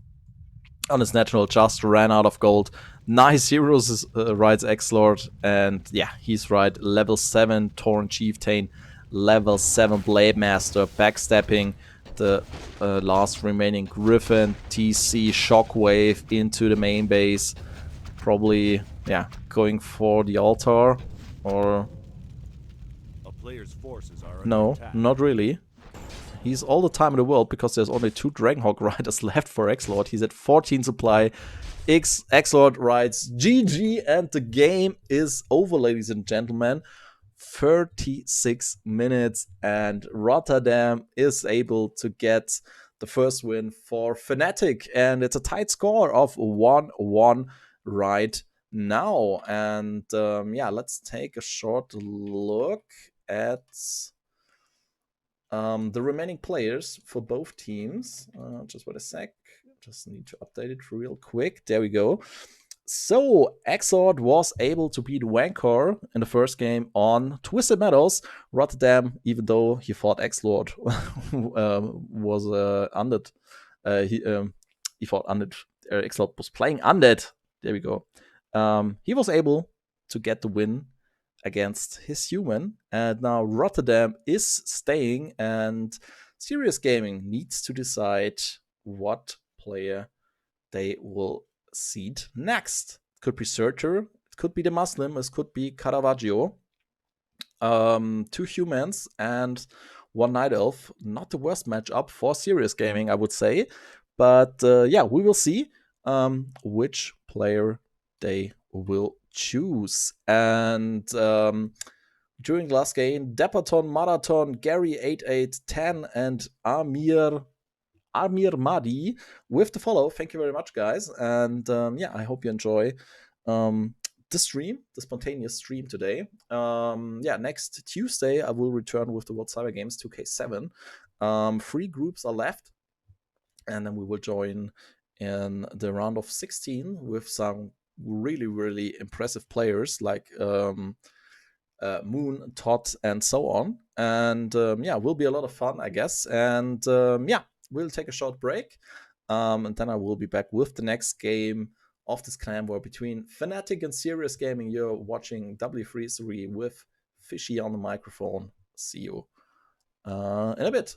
on his natural just ran out of gold. Nice heroes, writes X-Lord, and yeah, he's right. Level 7 Torrent Chieftain, level 7 Blade Master, backstepping the last remaining Griffin, TC, Shockwave into the main base. Probably, yeah, going for the altar, or... Player's forces are under No, attack. not really. He's all the time in the world because there's only 2 Dragonhawk riders left for X-Lord. He's at 14 supply. X-Lord writes GG, and the game is over, ladies and gentlemen. 36 minutes, and Rotterdam is able to get the first win for fnatic, and it's a tight score of 1-1 right now. And yeah, let's take a short look at the remaining players for both teams. Just wait a sec. Just need to update it real quick. There we go. So, X-Lord was able to beat Wankor in the first game on Twisted Meadows. Rotterdam, even though he fought X-Lord, was undead. He fought undead. X-Lord was playing undead. There we go. He was able to get the win against his human, and now Rotterdam is staying, and Serious Gaming needs to decide what player they will seed next. It could be Searcher, it could be the Muslim, it could be Caravaggio. 2 humans and 1 Night Elf. Not the worst matchup for Serious Gaming, I would say. But yeah, we will see which player they will choose. And during last game, Depaton, Marathon, Gary8810, and Amir Madi with the follow. Thank you very much, guys. And yeah, I hope you enjoy the stream, the spontaneous stream today. Yeah, next Tuesday I will return with the World Cyber Games 2K7. 3 groups are left, and then we will join in the round of 16 with some really, really impressive players like Moon, Todd, and so on. And yeah, will be a lot of fun, I guess. And yeah, we'll take a short break, and then I will be back with the next game of this clan war between fnatic and Serious Gaming. You're watching W3 with Fishy on the microphone. See you in a bit.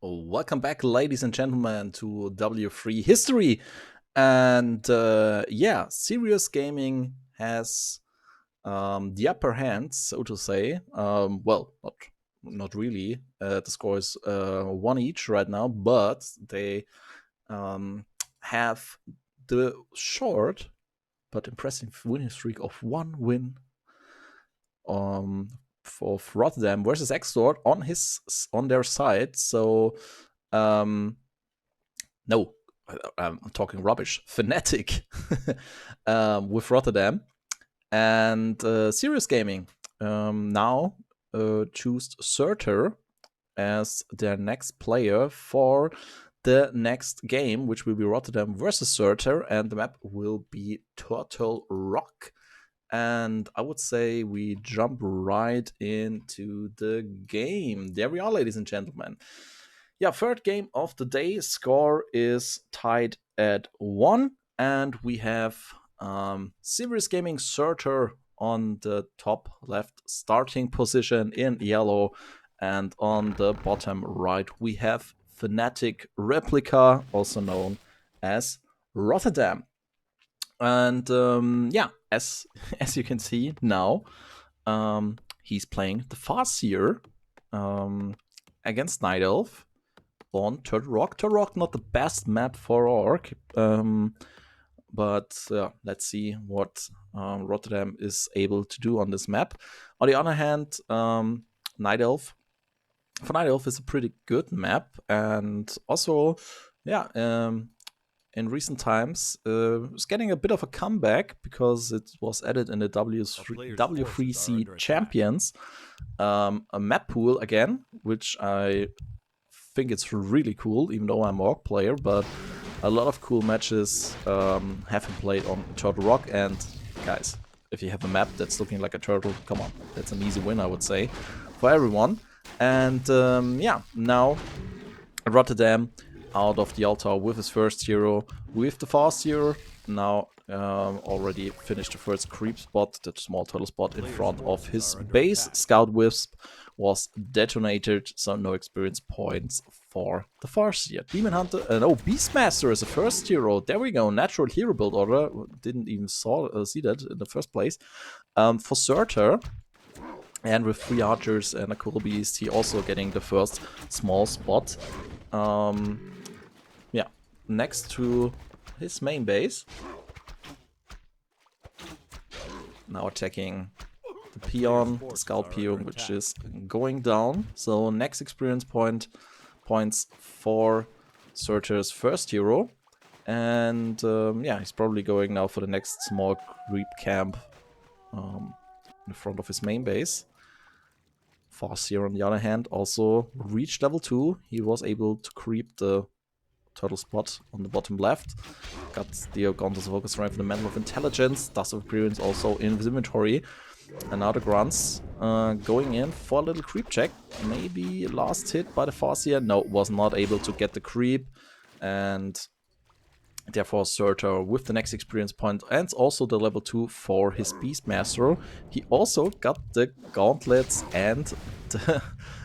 Welcome back, ladies and gentlemen, to W3 History. And yeah, serious gaming has the upper hand, so to say. Well, not really. The score is 1 each right now, but they have the short but impressive winning streak of 1 win for Rotterdam versus Extort on their side. So no, I'm talking rubbish. Fnatic with Rotterdam and Serious Gaming now choose Surtur as their next player for the next game, which will be Rotterdam versus Surtur, and the map will be Turtle Rock. And I would say we jump right into the game. There we are, ladies and gentlemen. Yeah, third game of the day. Score is tied at 1. And we have Serious Gaming Surtur on the top left starting position in yellow. And on the bottom right, we have Fnatic Replica, also known as Rotterdam. And yeah, as you can see now, he's playing the Farseer against Night Elf on Turtle Rock. Turtle Rock, not the best map for Orc, but let's see what Rotterdam is able to do on this map. On the other hand, Night Elf. For Night Elf is a pretty good map, and also, yeah, in recent times, it's getting a bit of a comeback because it was added in the W3C Champions, a map pool again, which I think it's really cool, even though I'm an Orc player, but a lot of cool matches have been played on Turtle Rock, and guys, if you have a map that's looking like a turtle, come on, that's an easy win, I would say, for everyone. And yeah, now Rotterdam out of the altar with his first hero, with the Farseer. Now already finished the first creep spot, the small turtle spot in front of his base. Scout Wisp was detonated, so no experience points for the Farseer. Demon Hunter, no, Beastmaster is the first hero. There we go, natural hero build order. Didn't even see that in the first place. For Surtur, and with 3 archers and a cool beast, he also getting the first small spot. Yeah, next to his main base. Now attacking the peon, the scout peon, which is going down. So next experience points for Surtur's first hero. And yeah, he's probably going now for the next small creep camp in front of his main base. Farseer, on the other hand, also reached level 2. He was able to creep the turtle spot on the bottom left. Got the Gonzo's Focus Ray for the Mantle of Intelligence. Dust of Experience also in his inventory. And now the Grunts going in for a little creep check. Maybe last hit by the Farseer. No, was not able to get the creep. And therefore Surtur with the next experience point and also the level 2 for his Beastmaster. He also got the gauntlets and the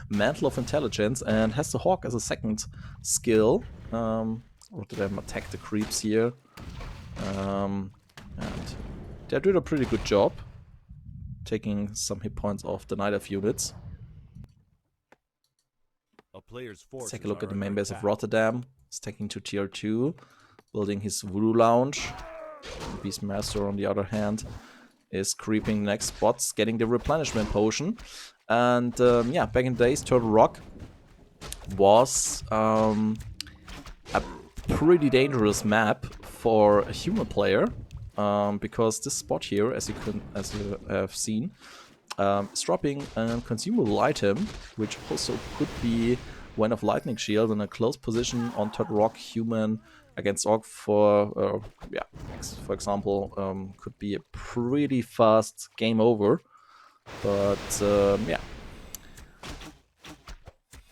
Mantle of Intelligence and has the Hawk as a second skill. Rotterdam attack the creeps here. And they did a pretty good job taking some hit points off the Night Elf units. Let's take a look at the main base of Rotterdam. It's taking to tier 2. Building his Voodoo Lounge. Beastmaster, on the other hand, is creeping the next spots, getting the replenishment potion. And yeah, back in the days, Turtle Rock was a pretty dangerous map for a human player, because this spot here, as you have seen, is dropping a consumable item, which also could be Wen of Lightning Shield in a close position on Turtle Rock human against Orc for, yeah, for example, could be a pretty fast game over. But yeah,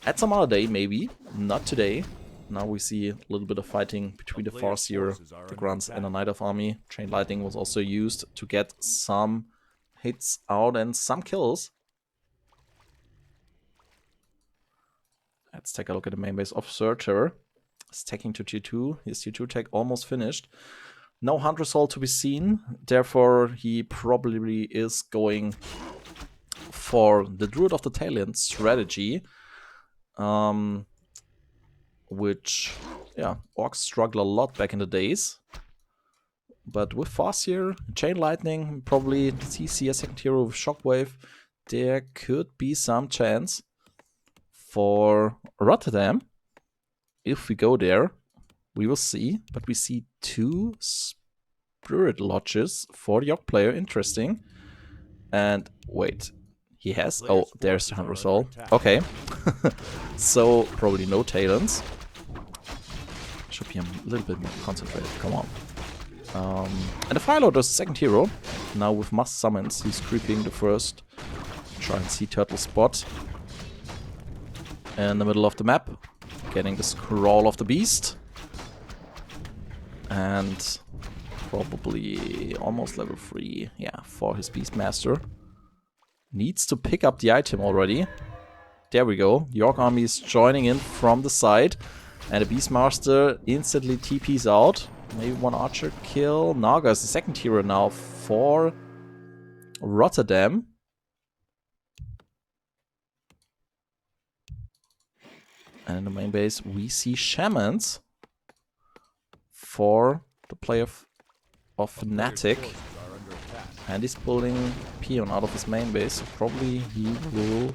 at some other day, maybe, not today. Now we see a little bit of fighting between the Farseer, the Grunts, and the Night Elf army. Chain Lightning was also used to get some hits out and some kills. Let's take a look at the main base of Searcher. He's taking to tier 2. His tier 2 tech almost finished. No Hunter Soul to be seen. Therefore, he probably is going for the Druid of the Tailend strategy. Which, yeah, orcs struggle a lot back in the days. But with Farseer, Chain Lightning, probably CC a second hero with Shockwave, there could be some chance for Rotterdam. If we go there, we will see. But we see 2 Spirit Lodges for the Yogg player. Interesting. And wait, he has... Oh, there's the Hunter Soul. Okay. So, probably no Talents. Should be a little bit more concentrated. Come on. And the Firelord is the second hero. Now with Must Summons, he's creeping the first Giant Sea Turtle spot in the middle of the map, getting the Scroll of the Beast, and probably almost level 3, yeah, for his Beastmaster. Needs to pick up the item already. There we go. The Orc army is joining in from the side, and the Beastmaster instantly TPs out. Maybe one archer kill. Naga is the second hero now for Rotterdam. And in the main base, we see Shamans for the player of fnatic. And he's pulling Peon out of his main base. So probably he will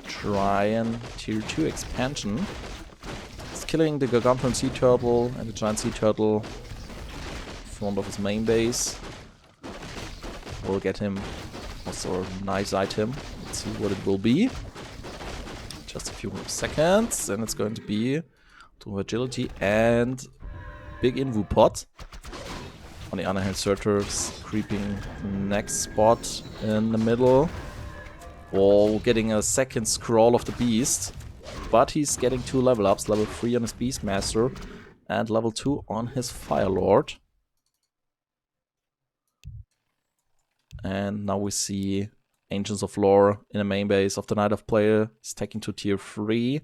try and tier 2 expansion. He's killing the Gargantuan Sea Turtle and the Giant Sea Turtle in front of his main base. We'll get him also a nice item. Let's see what it will be. Just a few more seconds, and it's going to be 2 agility and big invu pot. On the other hand, Surtur's creeping next spot in the middle. Oh, getting a second Scroll of the Beast. But he's getting 2 level ups, level 3 on his Beastmaster and level 2 on his Firelord. And now we see Ancients of Lore in the main base of the Night of Player. He's taking to tier 3,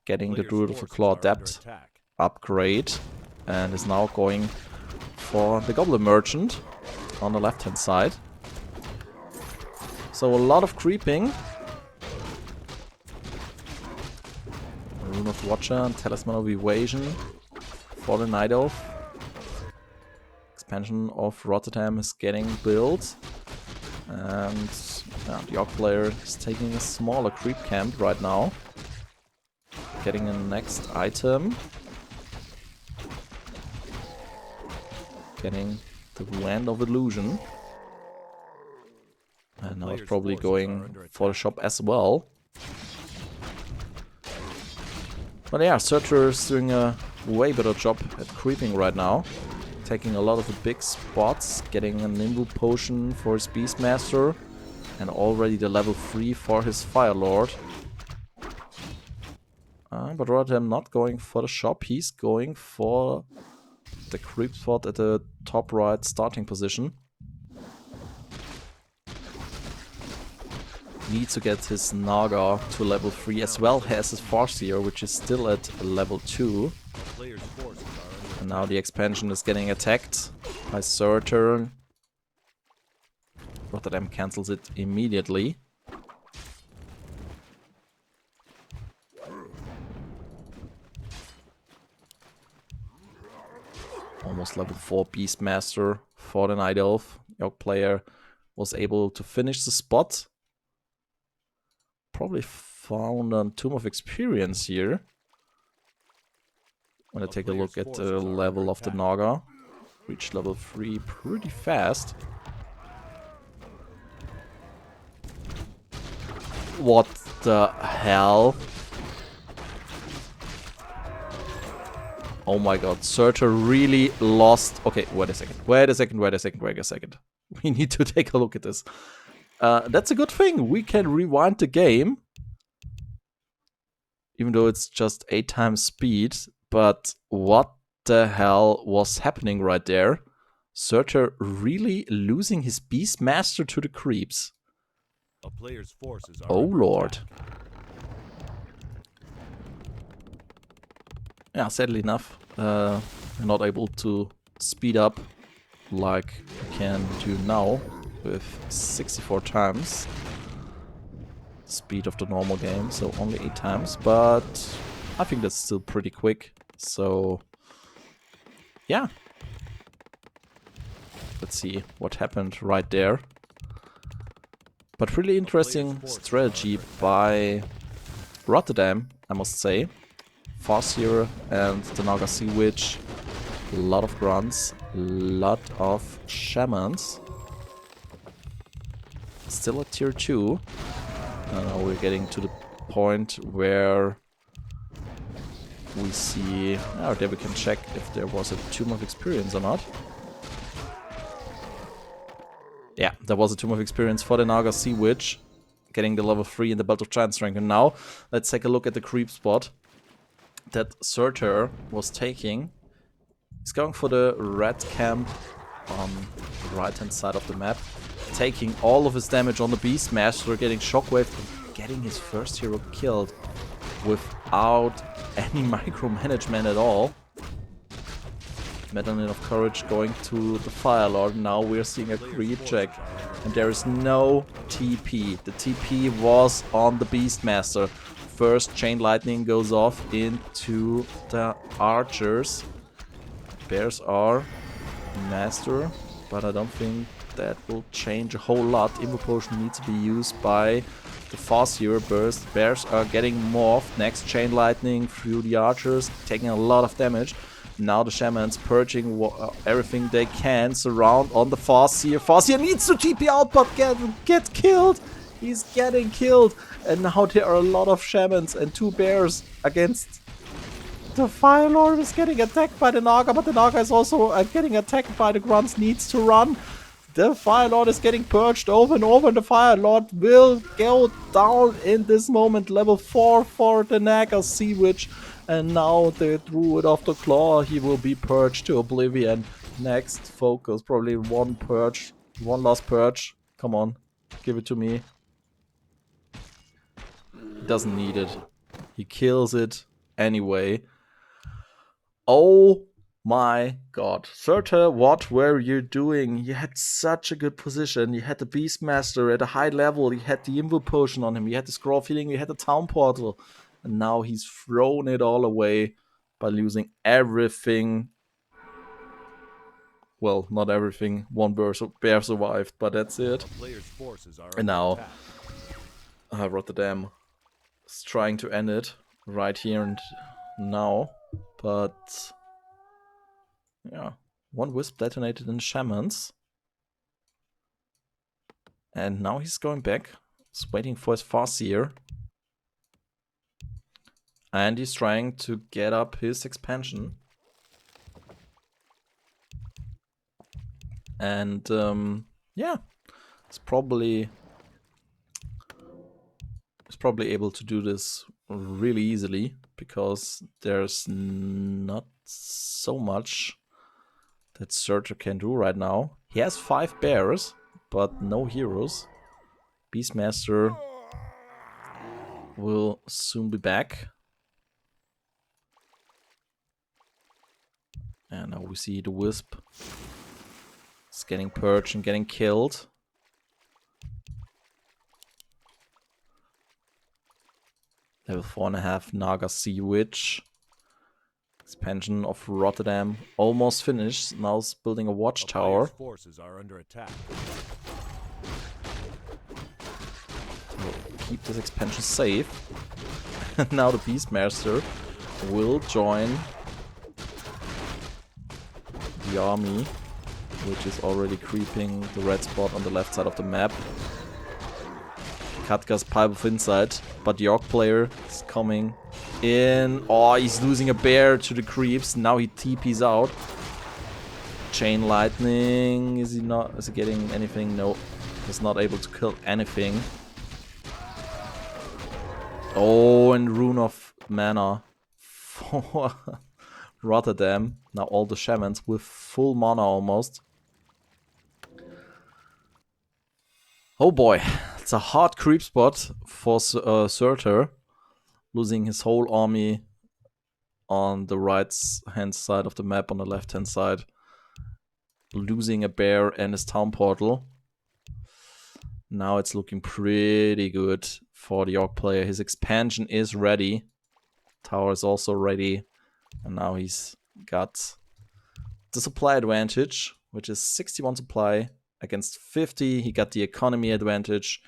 getting the Druid of the Claw Depth upgrade, and is now going for the Goblin Merchant on the left hand side. So a lot of creeping. Rune of Watcher and Talisman of Evasion for the Night Elf. Expansion of Rotterdam is getting built. And yeah, the Yogg player is taking a smaller creep camp right now. Getting the next item. Getting the Land of Illusion. And now it's probably going for the shop as well. But yeah, Searcher is doing a way better job at creeping right now. Taking a lot of the big spots, getting a Nimbu potion for his Beastmaster, and already the level 3 for his Firelord. But Rotterdam not going for the shop, he's going for the creep spot at the top right starting position. Needs to get his Naga to level 3 as well as his Farseer, which is still at level 2. And now the expansion is getting attacked by Surtur. Rotterdam cancels it immediately. Almost level 4 Beastmaster for the Night Elf. Yogg player was able to finish the spot. Probably found a Tomb of Experience here. I'm gonna take a look at the level of the Naga. Reached level 3 pretty fast. What the hell? Oh my god, Surtur really lost... Okay, wait a second. We need to take a look at this. That's a good thing. We can rewind the game. Even though it's just 8 times speed. But what the hell was happening right there? Surtur really losing his Beastmaster to the creeps. A player's forces are Oh lord. yeah, sadly enough, we're not able to speed up like we can do now with 64 times the speed of the normal game, so only 8 times, but I think that's still pretty quick, so yeah. Let's see what happened right there. But really interesting strategy by Rotterdam, I must say. Farseer and the Naga Sea Witch. A lot of grunts, a lot of shamans. Still at tier 2. Now we're getting to the point where we see... Oh, there we can check if there was a Tomb of Experience or not. Yeah, there was a Tomb of Experience for the Naga Sea Witch, getting the level 3 in the Belt of Giants rank. And now, let's take a look at the creep spot that Surtur was taking. He's going for the red camp on the right-hand side of the map, taking all of his damage on the Beastmaster, getting Shockwave, and getting his first hero killed without any micromanagement at all. Medallion of Courage going to the Fire Lord. Now we're seeing a creep check. And there is no TP. The TP was on the Beastmaster. First Chain Lightning goes off into the archers. Bears are master, but I don't think that will change a whole lot. Invo Potion needs to be used by the Farseer burst. Bears are getting morphed. Next Chain Lightning through the archers, taking a lot of damage. Now the Shamans purging everything they can, surround on the Farseer. Farseer needs to TP out, but get killed. He's getting killed. And now there are a lot of Shamans and 2 bears against the Fire Lord. Is getting attacked by the Naga, but the Naga is also getting attacked by the Grunts, needs to run. The Fire Lord is getting purged over and over, and the Fire Lord will go down in this moment. Level 4 for the Naga Sea Witch. And now the Druid of the Claw, he will be purged to oblivion. Next focus, probably one purge, one last purge. Come on, give it to me. He doesn't need it. He kills it anyway. Oh my god. Surtur, what were you doing? You had such a good position. You had the Beastmaster at a high level. You had the Invo Potion on him. You had the Scroll of Healing. You had the Town Portal. And now he's thrown it all away by losing everything. Well, not everything. One bear survived, but that's it. And now Rotterdam is trying to end it right here and now. But yeah, one Wisp detonated in Shamans. And now he's going back. He's waiting for his Farseer. And he's trying to get up his expansion. And yeah, he's probably able to do this really easily, because there's not so much that Surtur can do right now. He has 5 bears, but no heroes. Beastmaster will soon be back. And now we see the Wisp. It's getting purged and getting killed. Level 4.5 Naga Sea Witch. Expansion of Rotterdam almost finished. Now it's building a watchtower. Forces are under attack. We'll keep this expansion safe. And now the Beastmaster will join the army, which is already creeping the red spot on the left side of the map. Katka's Pipe of Insight, but York player is coming in. Oh, he's losing a bear to the creeps. Now he TP's out. Chain Lightning. Is he getting anything? No. He's not able to kill anything. Oh, and Rune of Mana for Rotterdam. Now all the Shamans with full mana almost. Oh boy, it's a hard creep spot for Surtur, losing his whole army on the right-hand side of the map, on the left-hand side, losing a bear and his town portal. Now it's looking pretty good for the Orc player. His expansion is ready. Tower is also ready. And now he's got the supply advantage, which is 61 supply against 50. He got the economy advantage.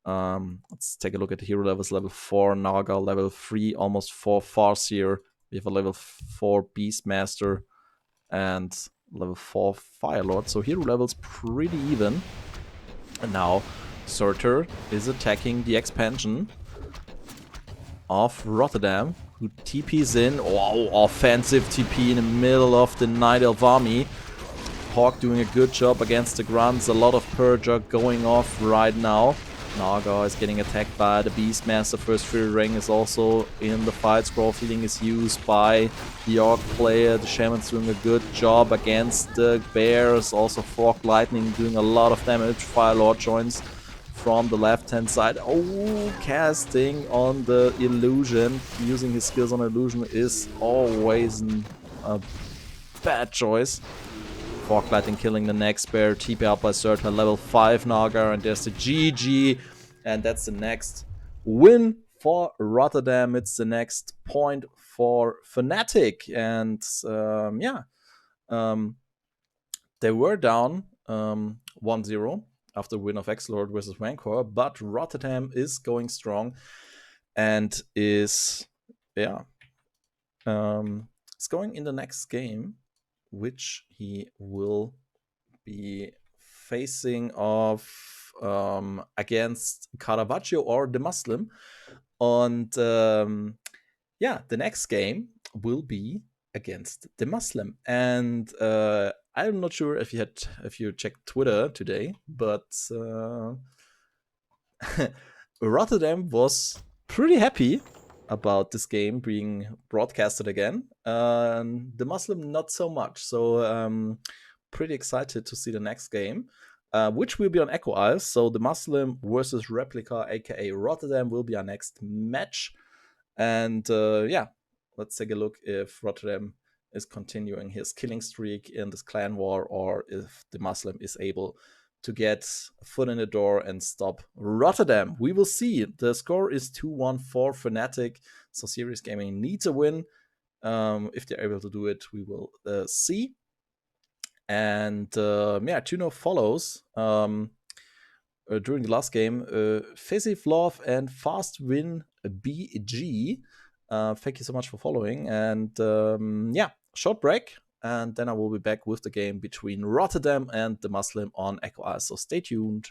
Let's take a look at the hero levels. Level 4 Naga, level 3 almost 4 Farseer. We have a level 4 Beastmaster and level 4 Firelord. So hero levels pretty even. And now Surtur is attacking the expansion of Rotterdam, who TPs in. Oh, offensive TP in the middle of the Night Elf army. Hawk doing a good job against the grunts. A lot of Purger going off right now. Naga is getting attacked by the Beastmaster. First Fury Ring is also in the fight. Scroll Feeding is used by the Orc player. The Shaman's doing a good job against the Bears. Also Frog Lightning doing a lot of damage. Firelord joins from the left-hand side. Oh, casting on the illusion. Using his skills on illusion is always a bad choice. Frog Lightning killing the next bear. TP out by Surtur, level 5 Naga, and there's the GG. And that's the next win for Rotterdam. It's the next point for Fnatic. And they were down 1-0 after the win of X-Lord versus Rancor, but Rotterdam is going strong and is it's going in the next game, which he will be facing off against Caravaggio or the Muslim. And the next game will be against the Muslim. And I'm not sure if you checked Twitter today, but Rotterdam was pretty happy about this game being broadcasted again. The Muslim not so much. So pretty excited to see the next game, which will be on Echo Isles. So the Muslim versus Replica, aka Rotterdam, will be our next match. And let's take a look if Rotterdam is continuing his killing streak in this clan war, or if the Muslim is able to get a foot in the door and stop Rotterdam. We will see. The score is 2-1 for Fnatic, so Serious Gaming needs a win. If they're able to do it, we will see. And 2-0 follows during the last game. Fezif Love and Fast Win BG. Thank you so much for following. And short break. And then I will be back with the game between Rotterdam and the Muslim on Echo Isles. So stay tuned.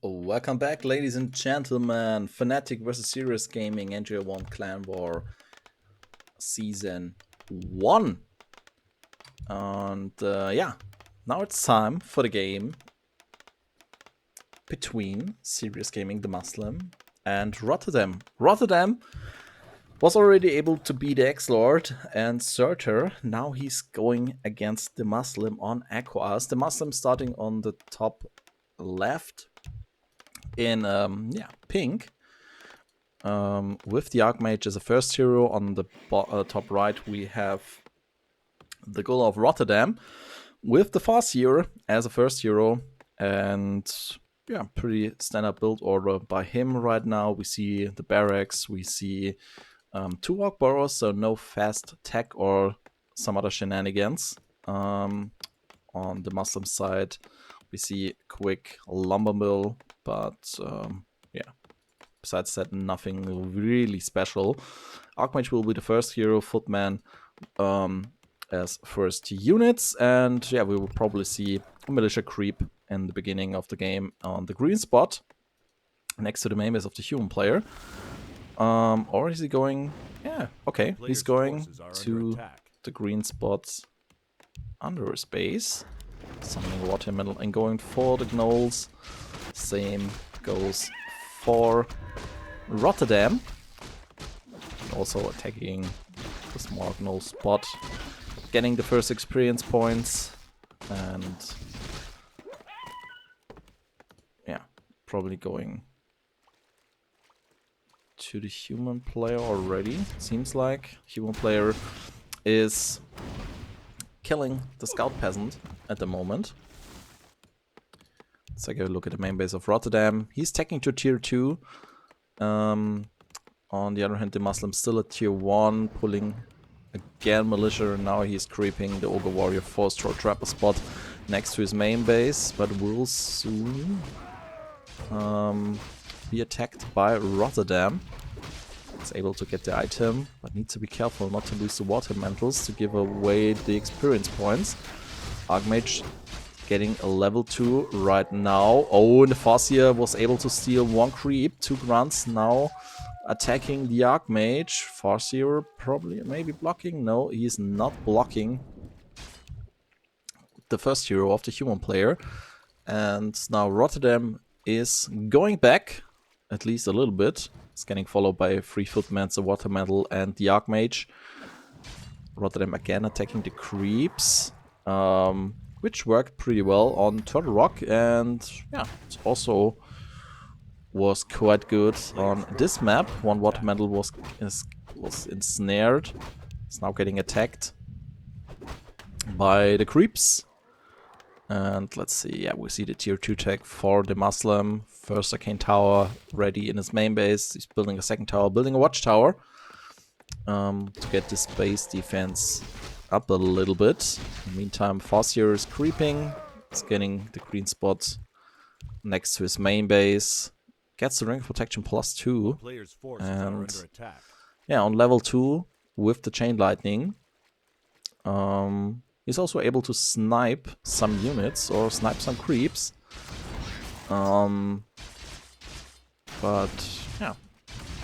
Welcome back, ladies and gentlemen. Fnatic versus Serious Gaming NGL-ONE Clan War Season 1. And yeah, now it's time for the game between Serious Gaming, the Muslim, and Rotterdam. Rotterdam was already able to beat the X-Lord and Surtur. Now he's going against the Muslim on Aquas. The Muslim starting on the top left in pink, with the Archmage as a first hero. On the top right we have the Ghoul of Rotterdam with the Farseer as a first hero, and yeah, pretty standard build order by him right now. We see the barracks, we see 2 Orc Burrows, so no fast tech or some other shenanigans. On the Muslim side we see quick lumber mill, but yeah, besides that, nothing really special. Archmage will be the first hero, Footman as first units, and yeah, we will probably see a militia creep in the beginning of the game on the green spot next to the main base of the human player. Or is he going? Yeah, okay, he's going to the green spot under his base, summoning watermetal and going for the gnolls. Same goes for Rotterdam, also attacking the small gnoll spot, getting the first experience points, and yeah, probably going to the human player already. Seems like human player is killing the scout peasant at the moment. Let's take a look at the main base of Rotterdam. He's taking to tier 2. On the other hand, the Muslim still at tier 1, pulling again militia. Now he's creeping the Ogre Warrior Force Troll Trapper spot next to his main base, but will soon be attacked by Rotterdam. It's able to get the item, but needs to be careful not to lose the water mantles to give away the experience points. Archmage getting a level 2 right now. Oh, and the Farseer was able to steal 1 creep, 2 grunts, now attacking the Archmage. Farseer probably maybe blocking. No, he's not blocking the first hero of the human player. And now Rotterdam is going back, at least a little bit. It's getting followed by 3 Footmen, the Water Metal, and the Archmage. Rotterdam again attacking the creeps, which worked pretty well on Turtle Rock, and yeah, it also was quite good on this map. 1 Water Metal was ensnared. It's now getting attacked by the creeps. And let's see, yeah, we see the tier 2 tech for the Muslim. First Arcane Tower ready in his main base. He's building a second tower, building a watchtower to get this base defense up a little bit. In the meantime, Farseer is creeping. He's getting the green spot next to his main base. Gets the ring of protection +2. And yeah, on level 2 with the chain lightning. He's also able to snipe some units or snipe some creeps. But yeah,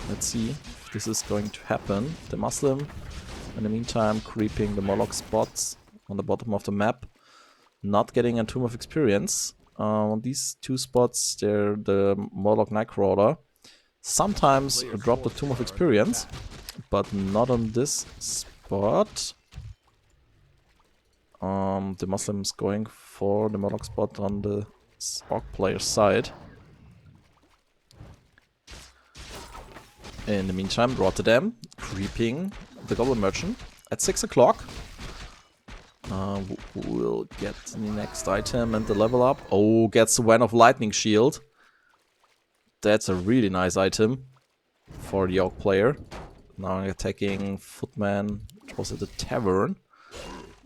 let's see if this is going to happen. The Muslim, in the meantime, creeping the Moloch spots on the bottom of the map, not getting a Tomb of Experience. On these 2 spots, they're the Moloch Nightcrawler. Sometimes drop the Tomb of Experience, but not on this spot. The Muslims going for the Moloch spot on the Orc player side. In the meantime, Rotterdam creeping the Goblin Merchant at 6 o'clock. We'll get the next item and the level up. Oh, gets the Wen of Lightning Shield. That's a really nice item for the Orc player. Now attacking Footman, which was at the Tavern.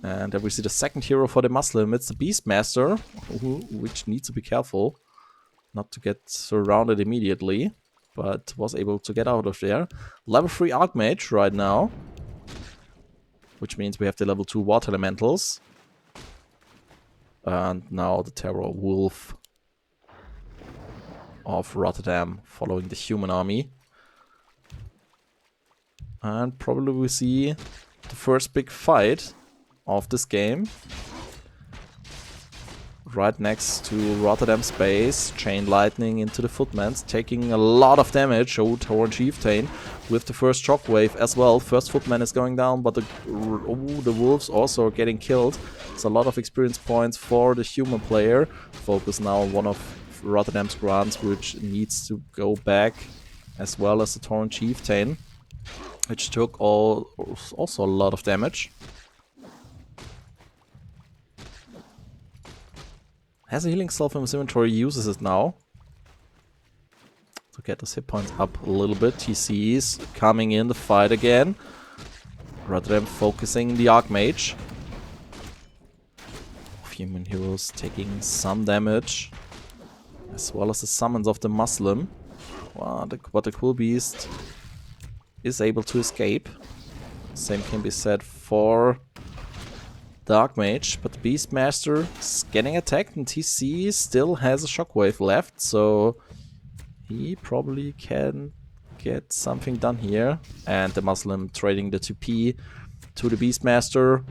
And then we see the second hero for the Muslim. It's the Beastmaster, which needs to be careful not to get surrounded immediately, but was able to get out of there. Level 3 Archmage right now, which means we have the level 2 Water Elementals. And now the Terror Wolf of Rotterdam following the human army. And probably we see the first big fight of this game. Right next to Rotterdam's base, Chain Lightning into the Footmans, taking a lot of damage. Oh, Torrent Chieftain with the first shockwave as well. First Footman is going down, but the Wolves also are getting killed. It's a lot of experience points for the human player. Focus now on one of Rotterdam's grants, which needs to go back, as well as the Torrent Chieftain, which took also a lot of damage. Has a healing self in his inventory, uses it now to get his hit points up a little bit. TC's coming in the fight again. Rotterdam focusing the Archmage. Human heroes taking some damage, as well as the summons of the Muslim. Wow, but the Cool Beast is able to escape. Same can be said for Dark Mage, but the Beastmaster is getting attacked and TC still has a shockwave left, so he probably can get something done here. And the Muslim trading the 2P to the Beastmaster,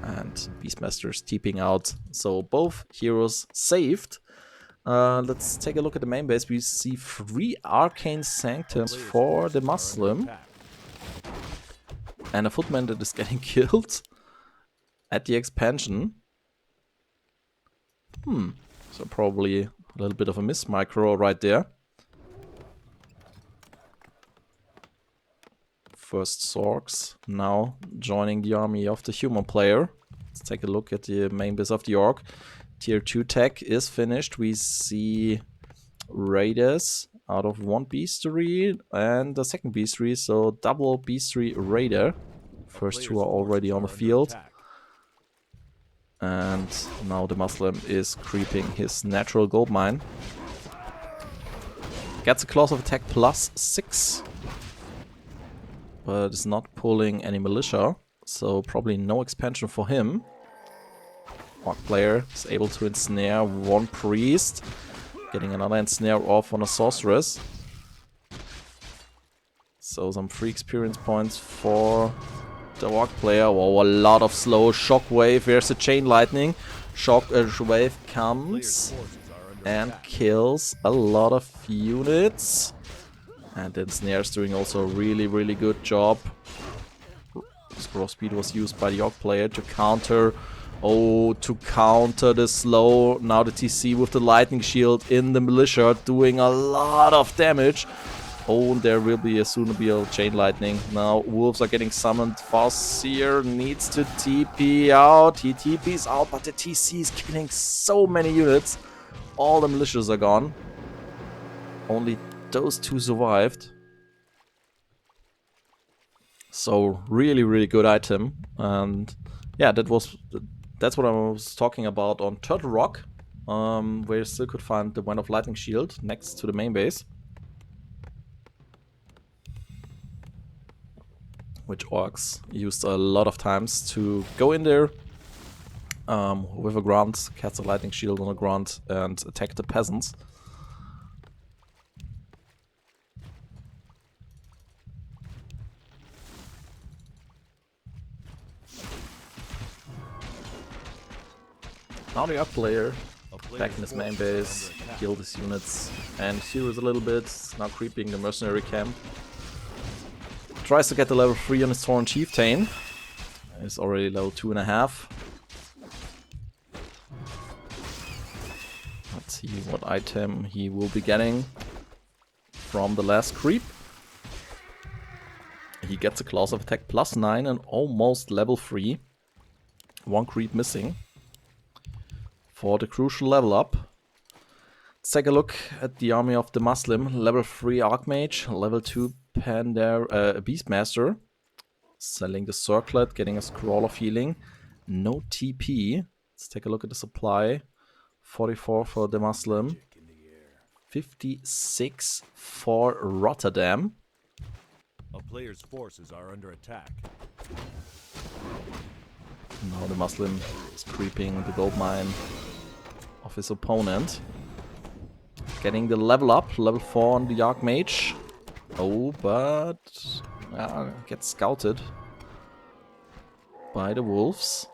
and Beastmaster is TPing out, so both heroes saved. Let's take a look at the main base. We see 3 Arcane Sanctums for the Muslim, and a Footman that is getting killed at the expansion. So probably a little bit of a miss micro right there. First Zorks now joining the army of the human player. Let's take a look at the main base of the Orc. Tier 2 tech is finished. We see Raiders out of 1 Beastery and the second Beastery, so double Beastery Raider. First 2 are already on the field. And now the Muslim is creeping his natural gold mine. Gets a clause of attack +6. But is not pulling any militia, so probably no expansion for him. Orc player is able to ensnare 1 priest, getting another ensnare off on a sorceress. So some free experience points for the Orc player. Oh, a lot of slow shockwave. Here's the Chain Lightning. Shockwave comes and kills a lot of units. And then Snare's doing also a really good job. Scroll speed was used by the Orc player to counter. Oh, to counter the slow. Now the TC with the lightning shield in the militia doing a lot of damage. Oh, and there will be soon be a Chain Lightning. Now wolves are getting summoned. Farseer needs to TP out. He TPs out, but the TC is killing so many units. All the militias are gone. Only those 2 survived. So really good item. And yeah, that's what I was talking about on Turtle Rock, where you still could find the Wand of Lightning Shield next to the main base, which orcs used a lot of times to go in there with a grunt, cast a lightning shield on a grunt, and attack the peasants. Now the Orc player back in his main base, killed his units, and heals a little bit, now creeping the mercenary camp. Tries to get the level 3 on his Torrent Chieftain. He's already level 2.5. Let's see what item he will be getting from the last creep. He gets a clause of attack +9 and almost level 3. 1 creep missing for the crucial level up. Let's take a look at the army of the Muslim. Level 3 Archmage, level 2 Beastmaster. Selling the Circlet, getting a scroll of healing. No TP. Let's take a look at the supply. 44 for the Muslim. 56 for Rotterdam. A player's forces are under attack. Now the Muslim is creeping the gold mine of his opponent. getting the level up, level 4 on the Archmage. Oh, but gets scouted by the wolves.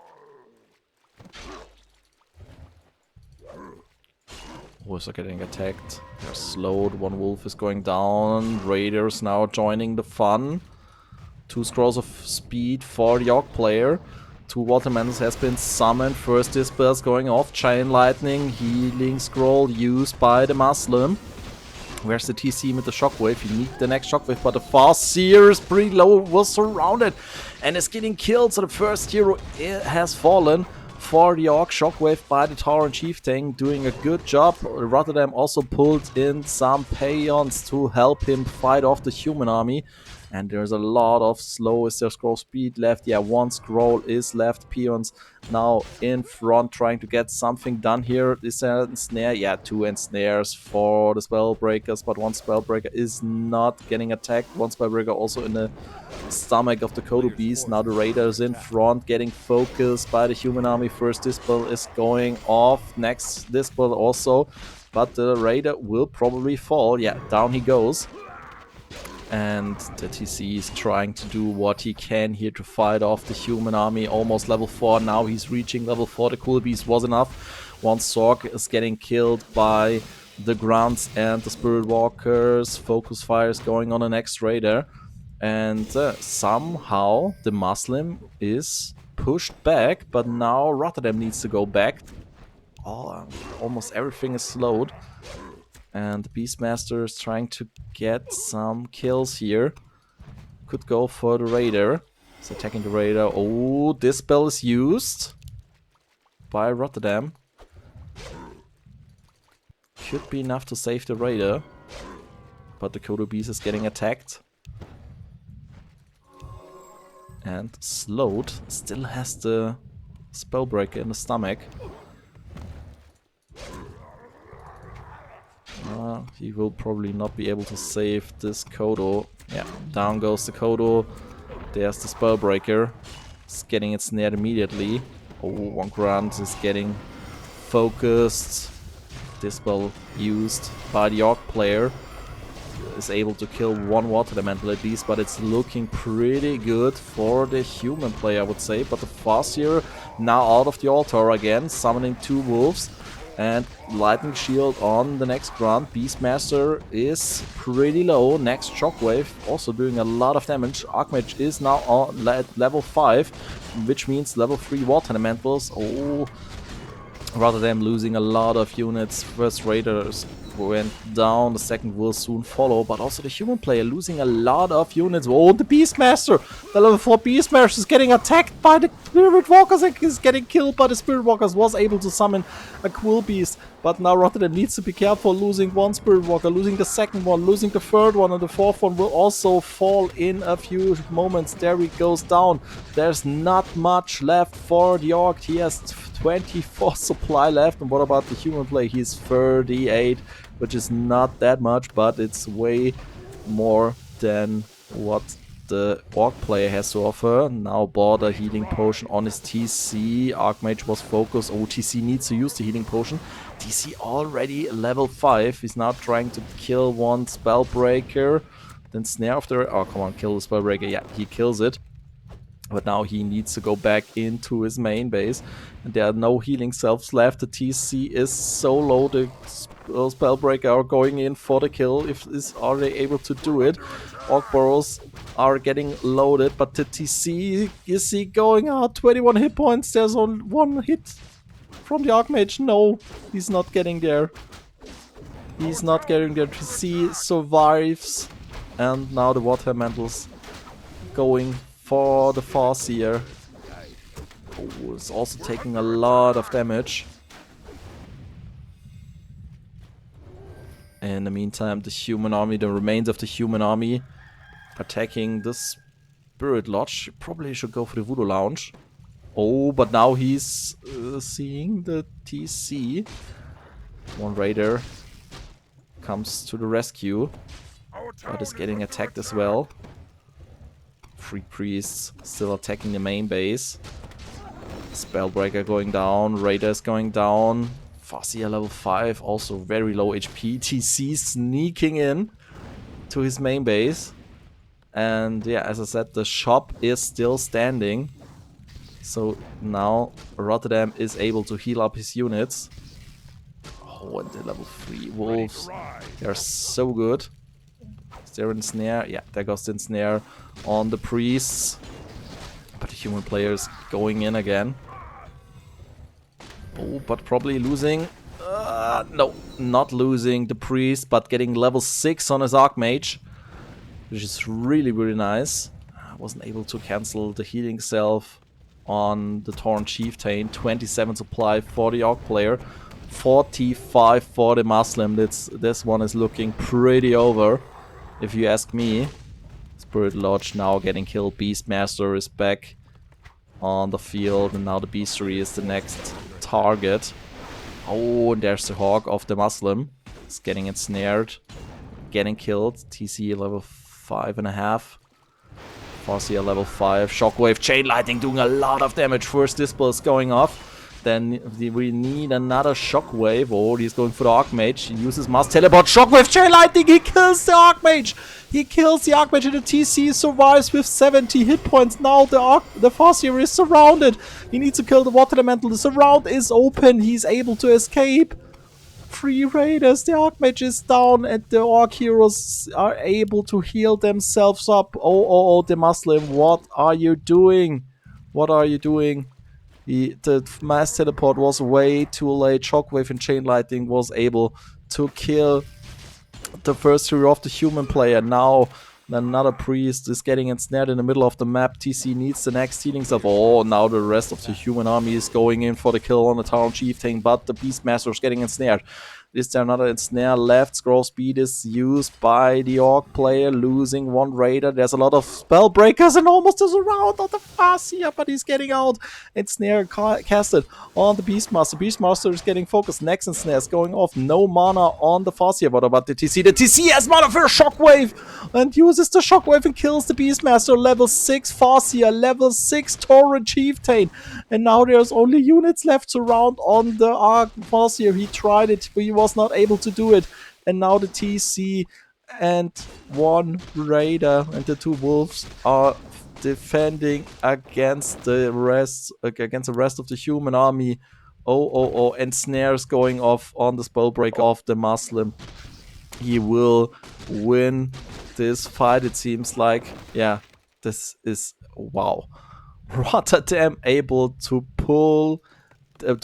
Wolves are getting attacked. They're slowed. One wolf is going down. Raiders now joining the fun. 2 scrolls of speed for the Orc player. 2 watermelons has been summoned. First dispels going off. Chain lightning. Healing scroll used by the Muslim. Where's the TC with the shockwave? You need the next shockwave, but the Farseer is pretty low. Was surrounded and is getting killed. So the first hero has fallen for the Orc. Shockwave by the Tauren Chieftain, doing a good job. Rotterdam also pulled in some Peons to help him fight off the human army. And there's a lot of slow. Is there scroll speed left? Yeah, 1 scroll is left. Peons now in front trying to get something done here. Is there a snare? Yeah, 2 ensnares for the Spellbreakers, but 1 Spellbreaker is not getting attacked. 1 Spellbreaker also in the stomach of the Kodo Beast. Now the Raiders in front getting focused by the human army. First dispel is going off. Next dispel also, but the Raider will probably fall. Yeah, down he goes. And the TC is trying to do what he can here to fight off the human army. Almost level 4. Now he's reaching level 4. The Cool Beast was enough. 1 Sork is getting killed by the Grunts and the Spirit Walkers. Focus fire is going on the next Raider. And somehow the Muslim is pushed back. But now Rotterdam needs to go back. Almost everything is slowed. And the Beastmaster is trying to get some kills here. Could go for the Raider. He's attacking the Raider. Oh, this spell is used by Rotterdam. Should be enough to save the Raider. But the Kodo Beast is getting attacked. And slowed. Still has the Spellbreaker in the stomach. He will probably not be able to save this Kodo. Yeah, down goes the Kodo. There's the Spellbreaker. It's getting it snared immediately. Oh, 1 Grunt is getting focused. Dispel used by the Orc player. Is able to kill 1 Water Elemental at least, but it's looking pretty good for the human player, I would say. But the Farseer now out of the altar again, summoning 2 wolves. And Lightning Shield on the next Grunt. Beastmaster is pretty low. Next Shockwave also doing a lot of damage. Archmage is now on level 5, which means level 3 Water Elementals. Oh, rather than losing a lot of units. First Raiders went down, the second will soon follow, but also the human player losing a lot of units. Oh, the Beastmaster! The level 4 Beastmaster is getting attacked by the Spirit Walkers and is getting killed by the Spirit Walkers. Was able to summon a Quill Beast, but now Rotterdam needs to be careful, losing 1 Spirit Walker, losing the second one, losing the third one, and the fourth one will also fall in a few moments. There he goes down. There's not much left for the Orc. He has 24 supply left, and what about the human player? He's 38, which is not that much, but it's way more than what the Orc player has to offer. Now Border Healing Potion on his TC. Archmage was focused. Oh, TC needs to use the Healing Potion. TC already level 5. He's now trying to kill 1 Spellbreaker. Then Snare after. Oh, come on, kill the Spellbreaker. Yeah, he kills it. But now he needs to go back into his main base. And there are no healing selves left. The TC is so low. The Spellbreaker are going in for the kill. Are they able to do it? Orc Burrows are getting loaded. But the TC, is he going out? 21 hit points. There's only 1 hit from the Archmage. No, he's not getting there. He's not getting there. TC survives. And now the Water Elementals going for the Farseer. Oh, it's also taking a lot of damage. In the meantime, the human army, the remains of the human army, attacking the Spirit Lodge. Probably should go for the Voodoo Lounge. Oh, but now he's seeing the TC. 1 Raider comes to the rescue, but is getting attacked as well. 3 priests still attacking the main base. Spellbreaker going down, Raiders going down. Farseer level 5, also very low HP. TC sneaking in to his main base. And yeah, as I said, the shop is still standing. So now Rotterdam is able to heal up his units. Oh, and the level 3 wolves, they're so good. Is there a snare? Yeah, there goes the snare on the priests. But the human players going in again. Oh, but probably losing. No, not losing the priest, but getting level 6 on his Archmage, which is really, really nice. I wasn't able to cancel the healing self on the Tauren Chieftain. 27 supply for the Orc player, 45 for the Muslim. This one is looking pretty over, if you ask me. Spirit Lodge now getting killed. Beastmaster is back on the field, and now the Beastery is the next target. Oh, and there's the Hawk of the Muslim. It's getting ensnared, getting killed. TC level 5.5. Farseer level 5. Shockwave, Chain Lightning doing a lot of damage. First Dispel is going off. Then we need another Shockwave. Oh, he's going for the Archmage. He uses Mass Teleport. Shockwave, Chain Lightning. He kills the Archmage. He kills the Archmage, and the TC survives with 70 hit points. Now the Farseer is surrounded. He needs to kill the Water Elemental. The surround is open. He's able to escape. 3 Raiders. The Archmage is down, and the Orc heroes are able to heal themselves up. Oh, the Muslim. What are you doing? What are you doing? The Mass Teleport was way too late. Shockwave and Chain Lightning was able to kill the first hero of the human player. Now another priest is getting ensnared in the middle of the map. TC needs the next healing stuff. Oh, now the rest of the human army is going in for the kill on the Tauren Chieftain, but the Beastmaster is getting ensnared. Is there another ensnare left? Scroll speed is used by the Orc player, losing 1 Raider. There's a lot of spell breakers and almost a surround on the Farseer, but he's getting out. Ensnare casted on the Beastmaster. Beastmaster is getting focused. Next ensnare is going off. No mana on the Farseer, but about the TC. The TC has mana for a Shockwave and uses the Shockwave and kills the Beastmaster. Level 6 Farseer, level 6 Tauren Chieftain. And now there's only units left to round on the Farseer. He tried it, but he was not able to do it. And now the TC and 1 Raider and the 2 Wolves are defending against the rest of the human army. Oh, and snares going off on the Spellbreaker of the Muslim. He will win this fight, it seems like. Yeah, this is wow. Rotterdam able to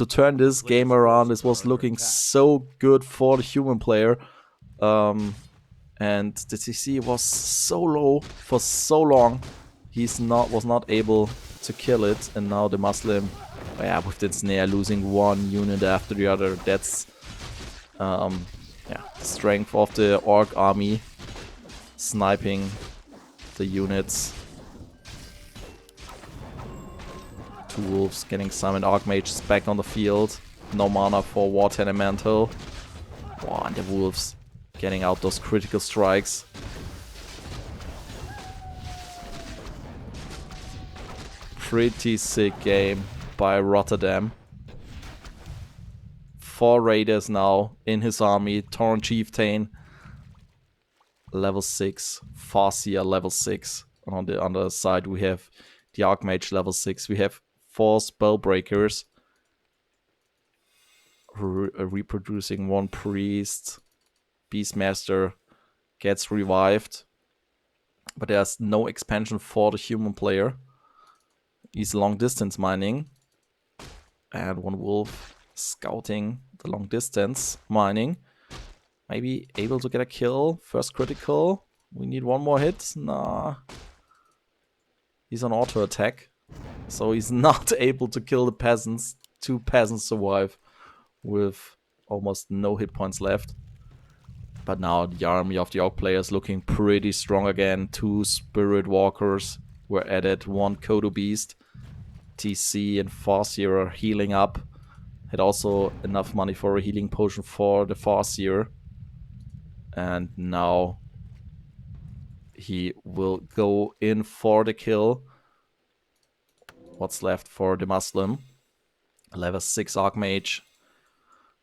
turn this game around. This was looking so good for the human player. And the TC was so low for so long. Was not able to kill it. And now the Muslim, with the snare, losing 1 unit after the other. That's the strength of the Orc army, sniping the units. 2 Wolves getting summoned. Archmage is back on the field. No mana for Water Elemental. Wow, and the Wolves getting out those critical strikes. Pretty sick game by Rotterdam. 4 Raiders now in his army. Tauren Chieftain, level 6. Farseer, level 6. And on the other side we have the Archmage, level 6. We have 4 Spellbreakers. Reproducing 1 priest. Beastmaster gets revived. But there's no expansion for the human player. He's long distance mining. And 1 wolf scouting the long distance mining. Maybe able to get a kill. First critical. We need 1 more hit. Nah. He's on auto attack. So he's not able to kill the peasants. 2 peasants survive with almost no hit points left. But now the army of the Orc players looking pretty strong again. 2 Spirit Walkers were added. 1 Kodo Beast. TC and Farseer are healing up. Had also enough money for a healing potion for the Farseer. And now he will go in for the kill. What's left for the Muslim? Level 6 Archmage.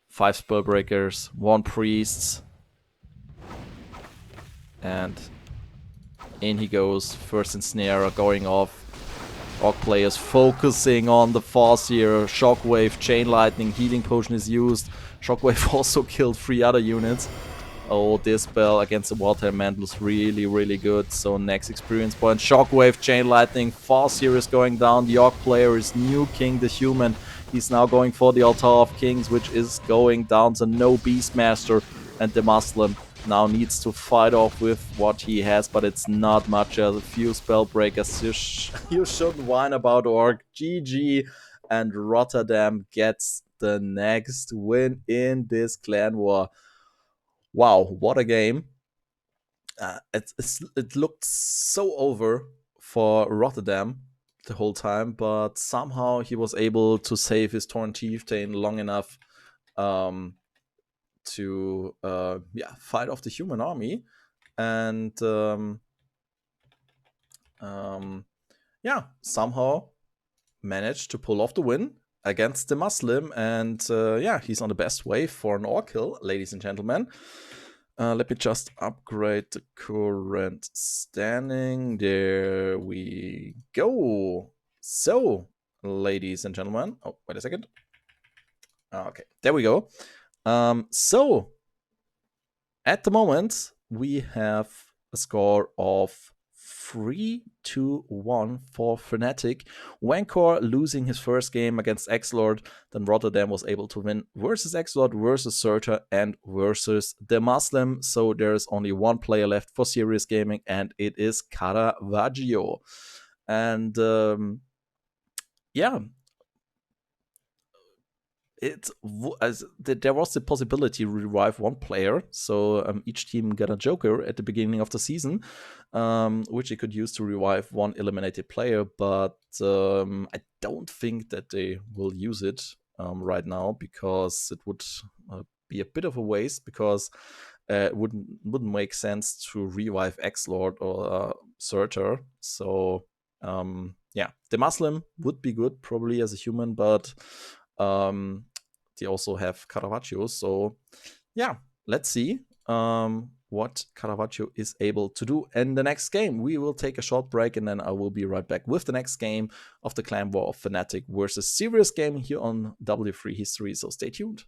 5 Spellbreakers, 1 Priest, and in he goes. First Ensnare going off. Orc players focusing on the Force here. Shockwave, Chain Lightning, Healing Potion is used. Shockwave also killed 3 other units. Oh, this spell against the Water Mantle is really, really good. So next experience point. Shockwave, Chain Lightning, Force here is going down. The Orc player is nuking the human. He's now going for the Altar of Kings, which is going down. So no Beastmaster, and the Muslim now needs to fight off with what he has, but it's not much. A few spell breakers. You shouldn't whine about Orc. GG, and Rotterdam gets the next win in this clan war. Wow, what a game. It looked so over for Rotterdam the whole time, but somehow he was able to save his Torn Chieftain long enough to fight off the human army, and somehow managed to pull off the win against the Muslim, and he's on the best way for an Orc kill, ladies and gentlemen. Let me just upgrade the current standing. There we go. So, ladies and gentlemen, oh, wait a second. Okay, there we go. So, at the moment, we have a score of 3-1 for fnatic. Wankor losing his first game against X-Lord. Then Rotterdam was able to win versus X-Lord, versus Surtur, and versus the Muslim. So there's only one player left for serious gaming, and it is Caravaggio. And there was the possibility to revive one player, so each team got a Joker at the beginning of the season, which they could use to revive one eliminated player, but I don't think that they will use it right now, because it would be a bit of a waste, because it wouldn't make sense to revive X-Lord or Surtur. So the Muslim would be good probably as a human, but they also have Caravaggio, so let's see what Caravaggio is able to do in the next game. We will take a short break, and then I will be right back with the next game of the Clan War of fnatic versus Serious Gaming here on W3 History, so stay tuned.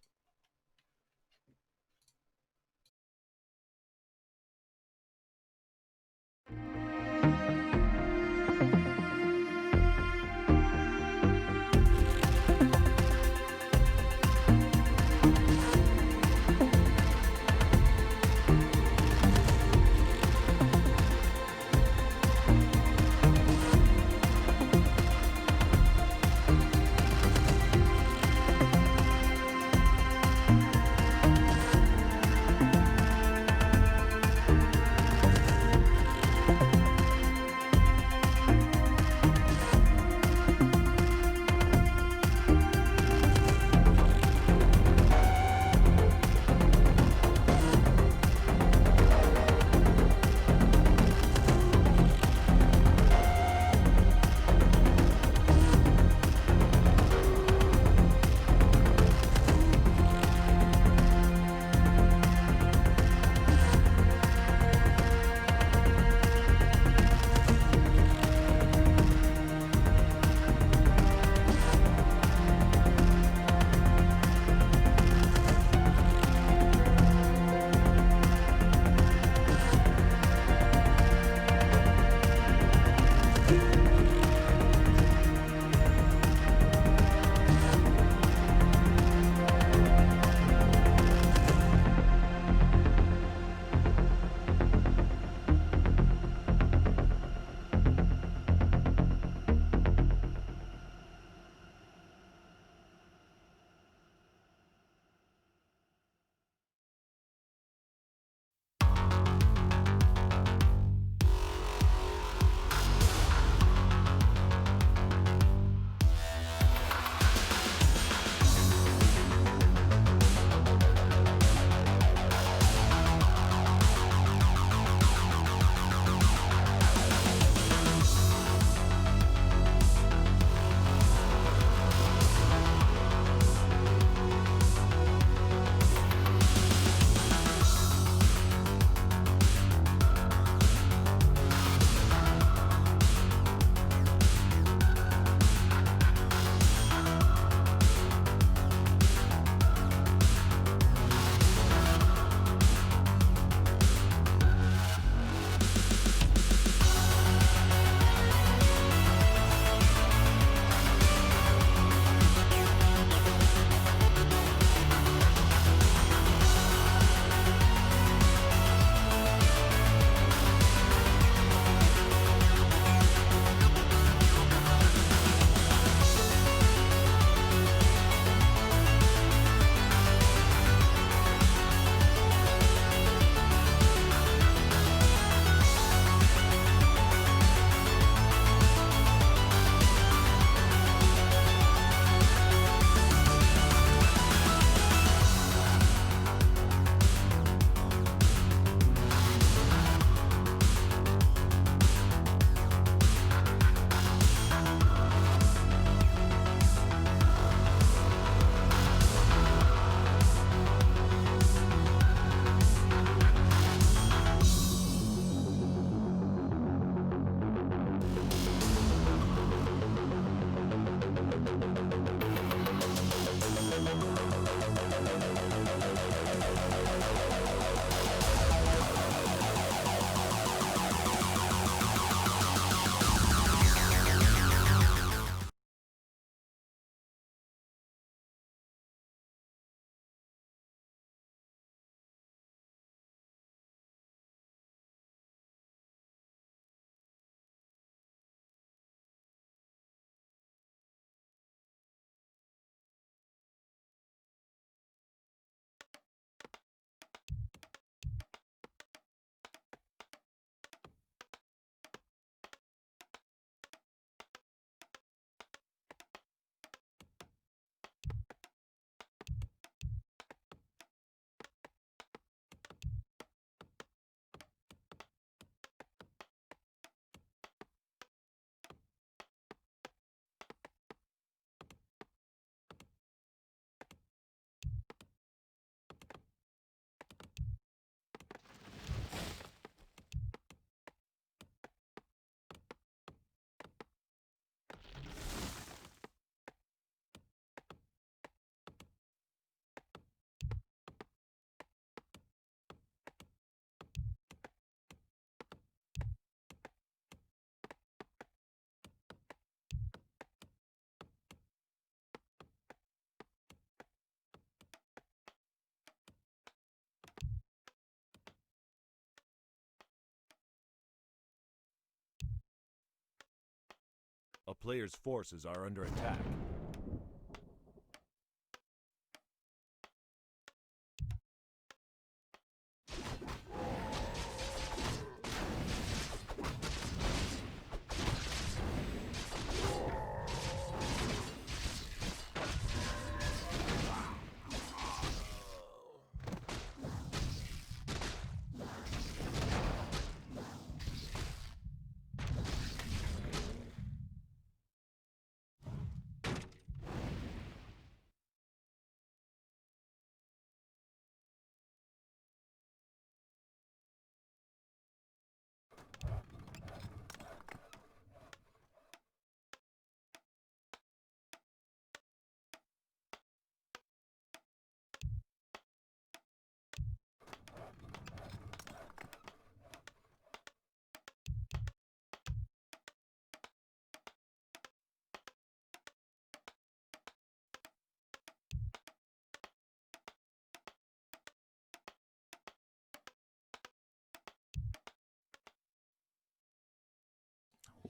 A player's forces are under attack.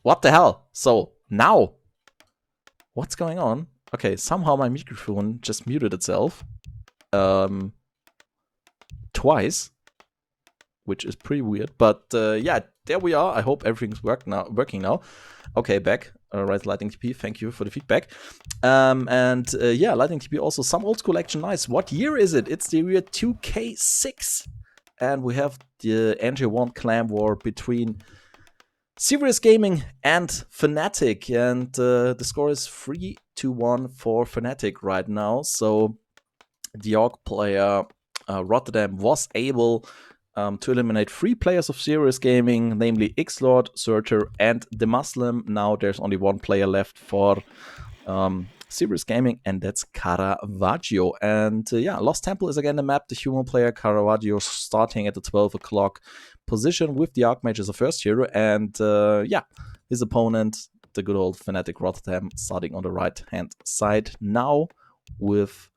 What the hell? So, now, what's going on? Okay, somehow my microphone just muted itself. Twice. Which is pretty weird. But yeah, there we are. I hope everything's working now. Okay, back. Right, Lightning TP, thank you for the feedback. Yeah, Lightning TP also some old school action. Nice. What year is it? It's the year 2K6. And we have the NGL-ONE clan war between Serious Gaming and fnatic. And the score is 3-1 for fnatic right now. So the Orc player Rotterdam was able to eliminate 3 players of Serious Gaming, namely X-Lord, Searcher, and the Muslim. Now there's only 1 player left for Serious Gaming, and that's Caravaggio. And yeah, Lost Temple is again the map. The human player Caravaggio starting at the 12 o'clock position with the Archmage as a first hero. And yeah, his opponent, the good old fnatic Rotterdam, starting on the right-hand side now with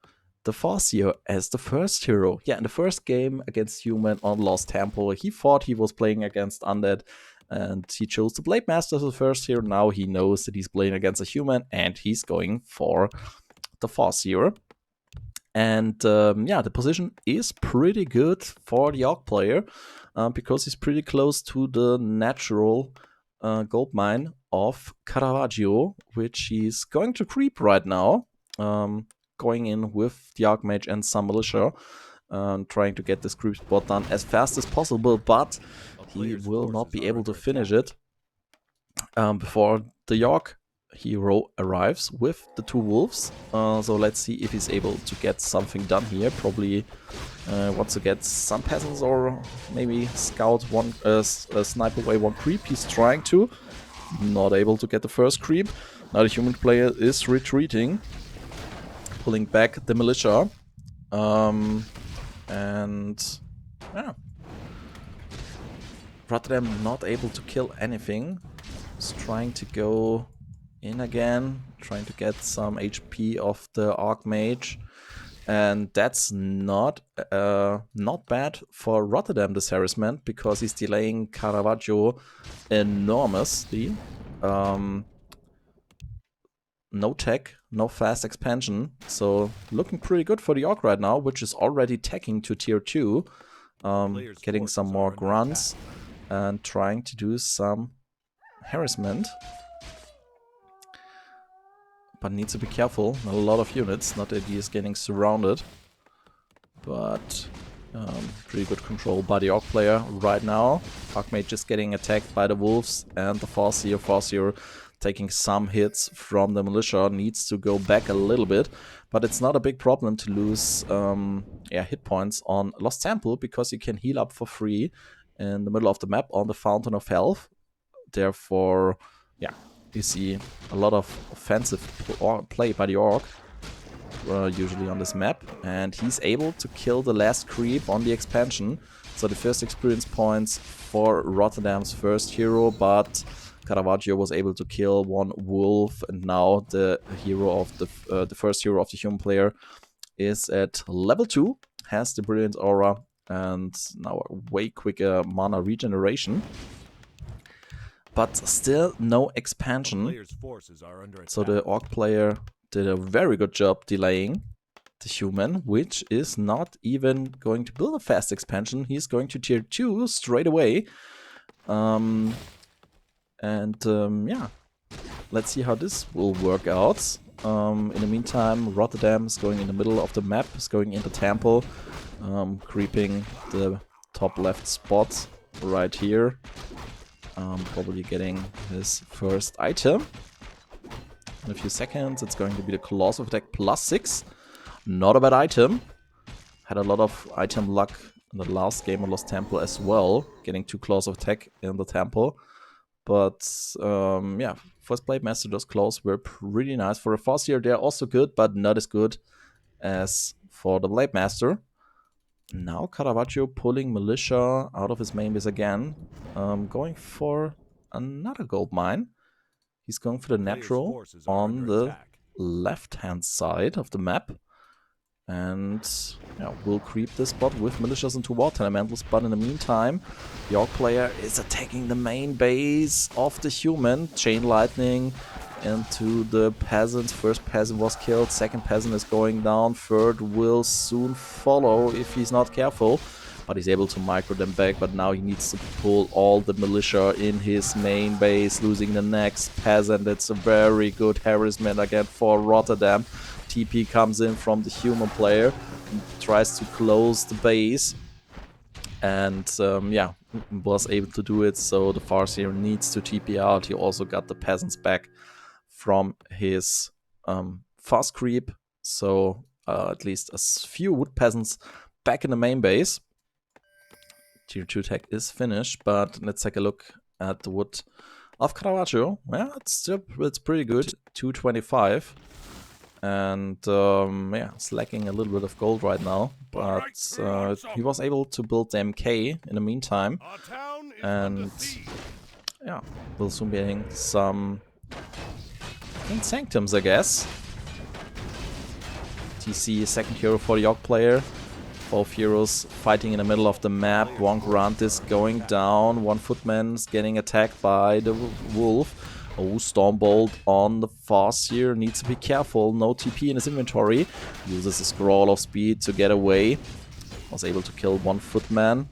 the Farseer as the first hero. Yeah, in the first game against Human on Lost Temple, he thought he was playing against Undead, and he chose the Blade Master as the first hero. Now he knows that he's playing against a Human, and he's going for the Farseer. And yeah, the position is pretty good for the Orc player, because he's pretty close to the natural gold mine of Caravaggio, which he's going to creep right now. Going in with the Archmage and some militia, trying to get this creep spot done as fast as possible, but he will not be able to finish it before the York hero arrives with the 2 wolves. So let's see if he's able to get something done here. Probably wants to get some peasants or maybe scout one, snipe away 1 creep. He's trying to, not able to get the first creep. Now the human player is retreating, pulling back the militia, and yeah, Rotterdam not able to kill anything. He's trying to go in again, trying to get some HP off the Archmage, and that's not bad for Rotterdam, this harassment, because he's delaying Caravaggio enormously. No tech, no fast expansion, so looking pretty good for the Orc right now, which is already teching to tier 2, getting some more grunts and trying to do some harassment. But needs to be careful, not a lot of units, not that he is getting surrounded, but pretty good control by the Orc player right now. Archmage just getting attacked by the wolves, and the Farseer taking some hits from the militia, needs to go back a little bit, but it's not a big problem to lose hit points on Lost Temple, because you can heal up for free in the middle of the map on the Fountain of Health. Therefore, yeah, you see a lot of offensive play by the Orc, usually on this map, and he's able to kill the last creep on the expansion. So the first experience points for Rotterdam's first hero, but Caravaggio was able to kill 1 wolf, and now the hero of the first hero of the human player is at level 2, has the brilliant aura, and now a way quicker mana regeneration. but still no A expansion. player's forces are under attack. So the orc player did a very good job delaying the human, which is not even going to build a fast expansion. He's going to tier 2 straight away. Yeah, let's see how this will work out. In the meantime, Rotterdam is going in the middle of the map, is going into temple, creeping the top left spot right here. Probably getting his first item. In a few seconds, it's going to be the Claws of Attack +6. Not a bad item. Had a lot of item luck in the last game on Lost Temple as well, getting 2 Claws of Attack in the temple. But yeah, first Blade Master, those claws were pretty nice. For a Farseer, they're also good, but not as good as for the Blade Master. Now Caravaggio pulling Militia out of his main base again, going for another gold mine. He's going for the natural on the left-hand side of the map. And yeah, we'll creep this spot with militias and 2 water elementals, but in the meantime, the orc player is attacking the main base of the human. Chain lightning into the peasant. First peasant was killed, second peasant is going down, third will soon follow if he's not careful. But he's able to micro them back, but now he needs to pull all the militia in his main base, losing the next peasant. It's a very good harassment again for Rotterdam. TP comes in from the human player and tries to close the base, and yeah, was able to do it. So the Farseer needs to TP out. He also got the peasants back from his fast creep, so at least a few wood peasants back in the main base. Tier 2 tech is finished, but let's take a look at the wood of Caravaggio. Yeah, it's pretty good, 225. And yeah, it's lacking a little bit of gold right now, but he was able to build the MK in the meantime. And yeah, we'll soon be getting some Sanctums, I guess. TC, second hero for the orc player. Both heroes fighting in the middle of the map. One grunt is going down. One footman is getting attacked by the wolf. Oh, Stormbolt on the Farseer. Needs to be careful. No TP in his inventory. Uses a scroll of speed to get away. Was able to kill one footman.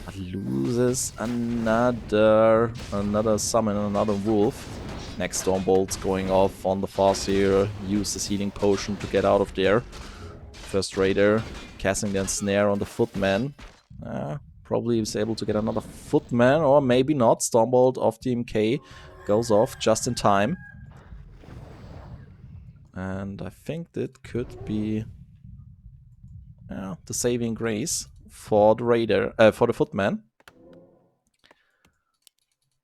But loses another summon, another wolf. Next Stormbolt's going off on the Farseer. Use the healing potion to get out of there. First Raider casting the snare on the footman. Probably is able to get another footman, or maybe not. Stormbolt off the MK goes off just in time. And I think that could be the saving grace for the Raider, for the footman.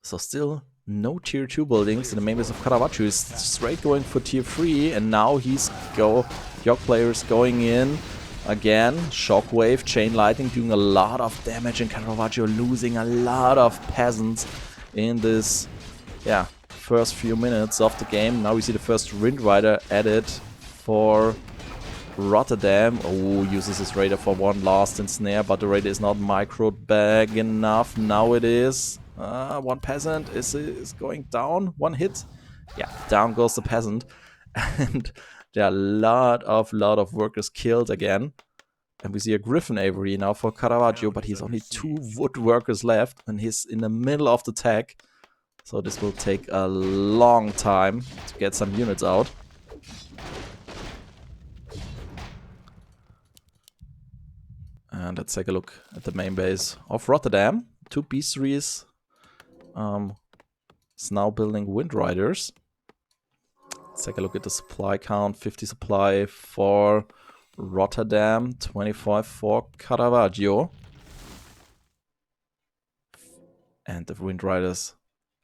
So still no tier 2 buildings in the main base of Caravaggio. Is straight going for tier 3, and now York player is going in again. Shockwave, chain lightning doing a lot of damage, and Caravaggio losing a lot of peasants in this first few minutes of the game. Now we see the first Wind Rider added for Rotterdam. Oh, uses his Raider for one last ensnare, but the Raider is not microed back enough. Now it is. One peasant is going down. One hit. Yeah, down goes the peasant. And there are a lot of workers killed again. And we see a Griffin Avery now for Caravaggio, but he's only 2 wood workers left, and he's in the middle of the tag. So this will take a long time to get some units out. And let's take a look at the main base of Rotterdam. 2 beasteries. It's now building Wind Riders. Let's take a look at the supply count. 50 supply for Rotterdam, 25 for Caravaggio. And the Wind Riders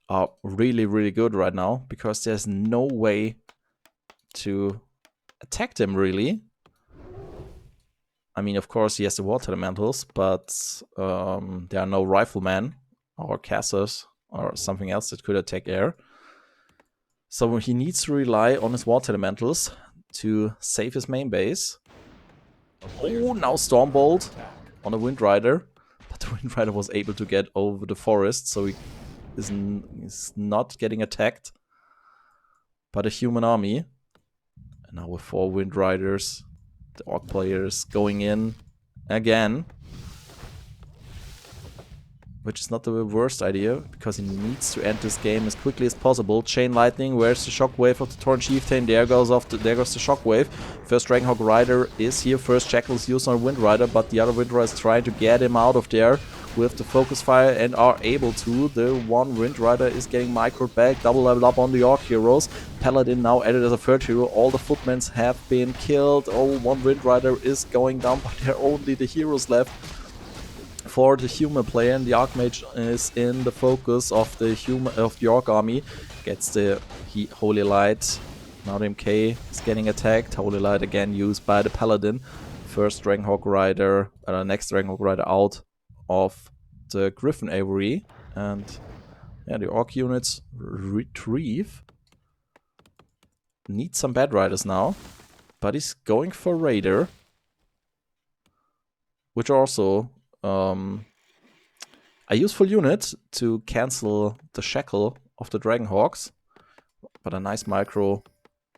are really, really good right now, because there's no way to attack them, really. I mean, of course, he has the water elementals, but there are no riflemen or casters or something else that could attack air. So he needs to rely on his water elementals to save his main base. Oh, now Stormbolt on a Wind Rider. But the Wind Rider was able to get over the forest, so he is not getting attacked by the human army. And now with 4 Wind Riders, the Orc players going in again. Which is not the worst idea, because he needs to end this game as quickly as possible. Chain Lightning, where's the Shockwave of the Torrent Chieftain? There goes the Shockwave. First Dragonhawk Rider is here. First Jackal is used on Wind Rider, but the other Wind Rider is trying to get him out of there with the Focus Fire and are able to. The one Wind Rider is getting microed back. Double level up on the Orc heroes. Paladin now added as a third hero. All the Footmans have been killed. Oh, one Wind Rider is going down, but there are only the heroes left for the human player, and the Archmage is in the focus of the Orc army. Gets the Holy Light. Now the MK is getting attacked. Holy Light again used by the Paladin. First Dragonhawk Rider, next Dragonhawk Rider out of the Griffin Aviary, and yeah, the Orc units retrieve. Need some Bad Riders now, but he's going for Raider, which also a useful unit to cancel the shackle of the Dragonhawks, but a nice micro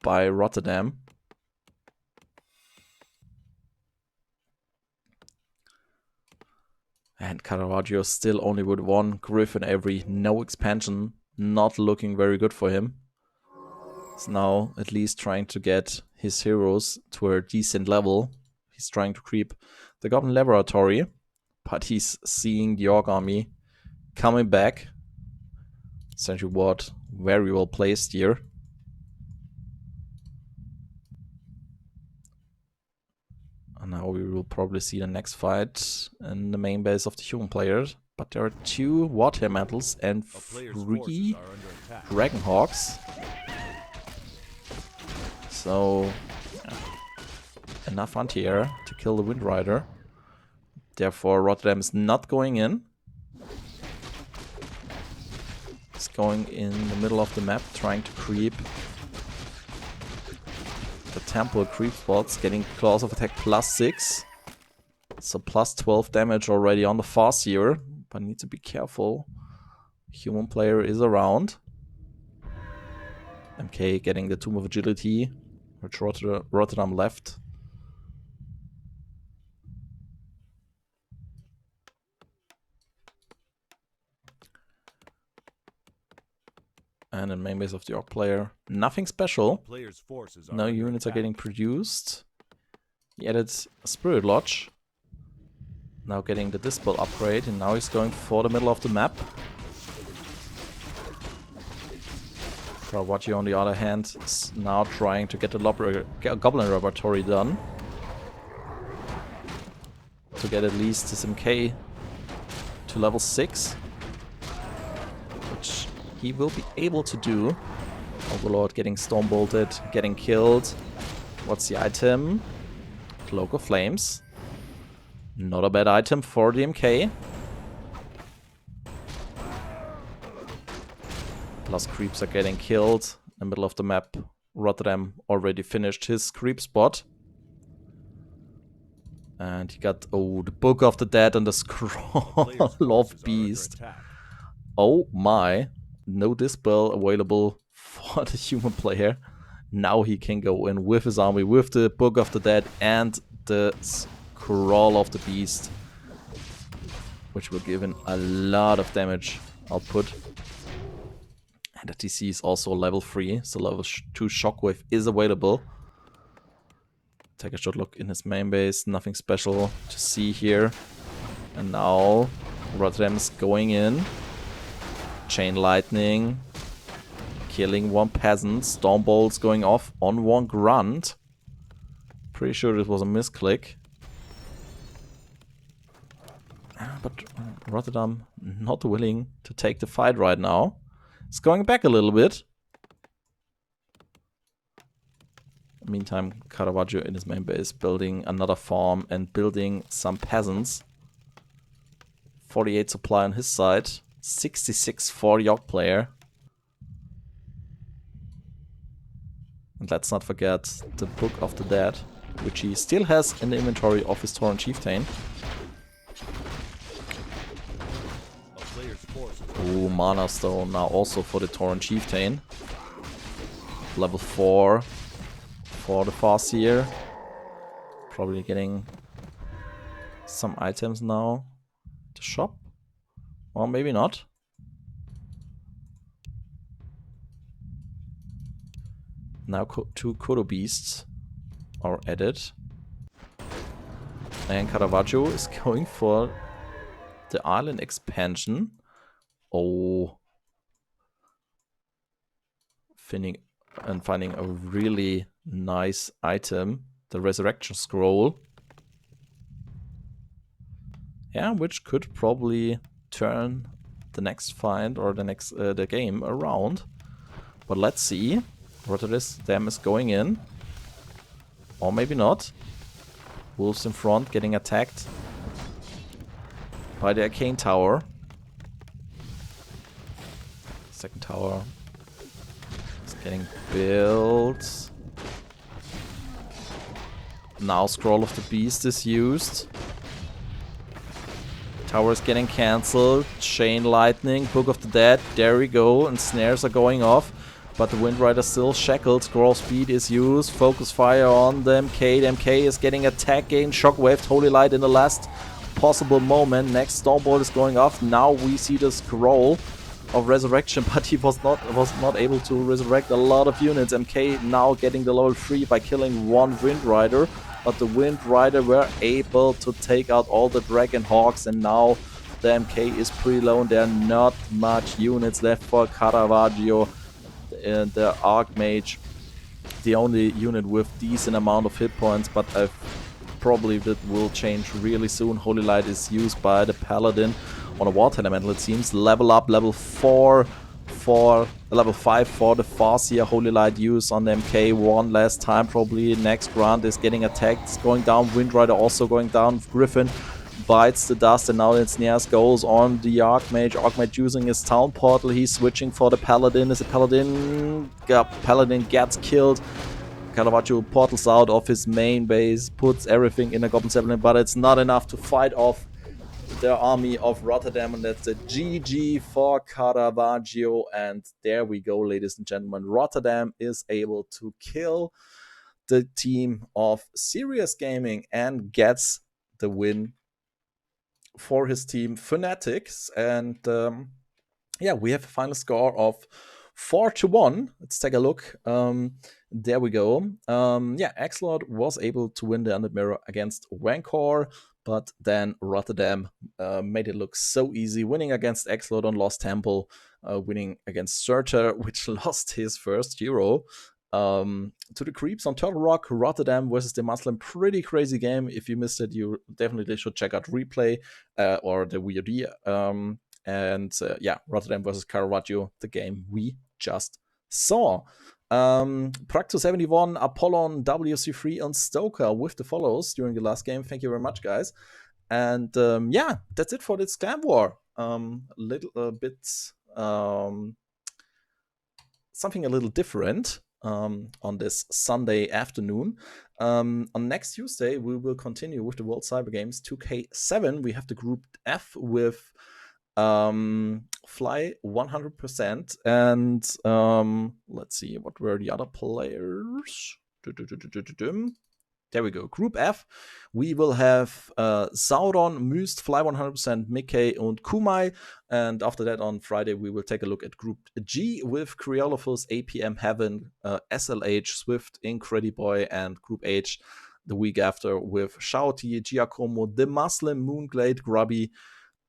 by Rotterdam. And Caravaggio still only with 1 Griffin Aviary, no expansion, not looking very good for him. He's now at least trying to get his heroes to a decent level. He's trying to creep the Goblin Laboratory, but he's seeing the Orc army coming back. Sentry Ward very well placed here. And now we will probably see the next fight in the main base of the human players. But there are 2 Wartail Mantles and 3 Dragonhawks. So, yeah, enough anti-air to kill the Wind Rider. Therefore, Rotterdam is not going in. It's going in the middle of the map, trying to creep the temple creep spots, getting Claws of Attack +6. So +12 damage already on the Farseer, but need to be careful. Human player is around. MK getting the Tomb of Agility, which Rotterdam left. And in main base of the Orc player, nothing special. No units are getting produced. He added a Spirit Lodge. Now getting the Dispel upgrade, and now he's going for the middle of the map. Caravaggio, on the other hand, is now trying to get the Goblin Laboratory done. To get at least his MK to level 6. Which he will be able to do. Overlord getting Storm Bolted, getting killed. What's the item? Cloak of Flames. Not a bad item for the MK. Plus creeps are getting killed. In the middle of the map, Rotterdam already finished his creep spot. And he got, oh, the Book of the Dead and the Scroll of Beast. Oh my. No Dispel available for the human player. Now he can go in with his army, with the Book of the Dead and the Scroll of the Beast, which will give him a lot of damage output. And the TC is also level 3, so level 2 Shockwave is available. Take a short look in his main base, nothing special to see here. And now Rotterdam's going in. Chain Lightning, killing 1 Peasant. Storm Bolts going off on 1 Grunt. Pretty sure it was a misclick. But Rotterdam not willing to take the fight right now. It's going back a little bit. Meantime, Caravaggio in his main base building another farm and building some peasants. 48 supply on his side. 66 for the Orc player. And let's not forget the Book of the Dead, which he still has in the inventory of his Torrent Chieftain. forces. Ooh, Mana Stone now also for the Tauren Chieftain. Level 4 for the Farseer. Probably getting some items now to shop. Or maybe not. Now 2 Kodo Beasts are added. And Caravaggio is going for the island expansion. Oh. Finding a really nice item. The Resurrection Scroll. Yeah, which could probably turn the next find or the game around. But let's see. Rotterdam is going in. Or maybe not. Wolves in front getting attacked by the Arcane Tower. Second tower is getting built. Now Scroll of the Beast is used. Tower is getting cancelled. Chain Lightning, Book of the Dead. There we go. And snares are going off. But the Wind Rider still shackled. Scroll Speed is used. Focus Fire on the MK. The MK is getting attack gain. Shockwave. Holy Light in the last possible moment. Next Stormbolt is going off. Now we see the Scroll of Resurrection. But he was not able to resurrect a lot of units. MK now getting the level 3 by killing one Wind Rider. But the Wind Rider were able to take out all the Dragon Hawks, and now the MK is pretty low and there are not much units left for Caravaggio. The Archmage, the only unit with decent amount of hit points, but probably that will change really soon. Holy Light is used by the Paladin on a Water Elemental, it seems. Level up, level 4 for level 5 for the Farseer. Holy Light use on the MK one last time probably. Next round is getting attacked. It's going down. Wind Rider also going down. Griffin bites the dust and now Ensnares goes on the Archmage. Archmage using his Town Portal. He's switching for the Paladin. Is a Paladin? Paladin gets killed. Caravaggio portals out of his main base, puts everything in a Goblin Zeppelin, but it's not enough to fight off the army of Rotterdam, and that's a GG for Caravaggio. And there we go, ladies and gentlemen. Rotterdam is able to kill the team of Serious Gaming and gets the win for his team Fanatics. And yeah, we have a final score of 4-1. Let's take a look. There we go. Yeah, Axelord was able to win the Undead Mirror against Rancor, but then Rotterdam made it look so easy, winning against Axelord on Lost Temple, winning against Surtur, which lost his first hero. To the Creeps on Turtle Rock, Rotterdam versus the Muslim. Pretty crazy game. If you missed it, you definitely should check out replay or the VOD. Yeah, Rotterdam versus Caravaggio, the game we just saw. Practo71, Apollon, WC3, and Stoker with the follows during the last game. Thank you very much, guys. And yeah, that's it for this Clan War. Something a little different on this Sunday afternoon. On next Tuesday, we will continue with the World Cyber Games 2K7. We have the Group F with Fly 100%, and let's see, what were the other players? There we go. Group F, we will have Sauron, Myst, Fly 100%, Mickey, and Kumai. And after that, on Friday, we will take a look at Group G with Creolopus, APM Heaven, SLH, Swift, Incrediboy, and Group H the week after with Shouty, Giacomo, The Muslim, Moonglade, Grubby,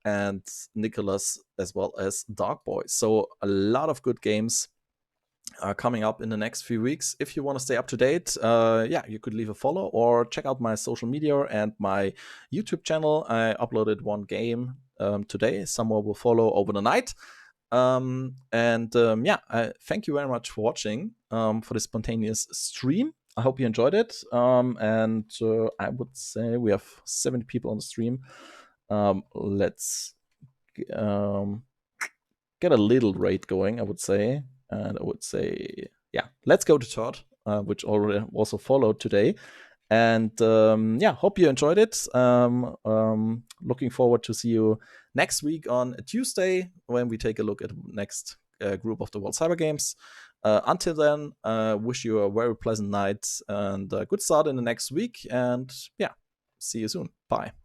and Nicholas, as well as Dark Boy. So a lot of good games are coming up in the next few weeks. If you want to stay up to date, yeah, you could leave a follow or check out my social media and my YouTube channel. I uploaded one game today. Some more will follow over the night. Yeah, thank you very much for watching for this spontaneous stream. I hope you enjoyed it. I would say we have 70 people on the stream. Let's get a little raid going, I would say. And I would say, yeah, let's go to Todd, which already also followed today. And yeah, hope you enjoyed it. looking forward to see you next week on Tuesday when we take a look at the next group of the World Cyber Games. Until then, wish you a very pleasant night and a good start in the next week. And yeah, see you soon. Bye.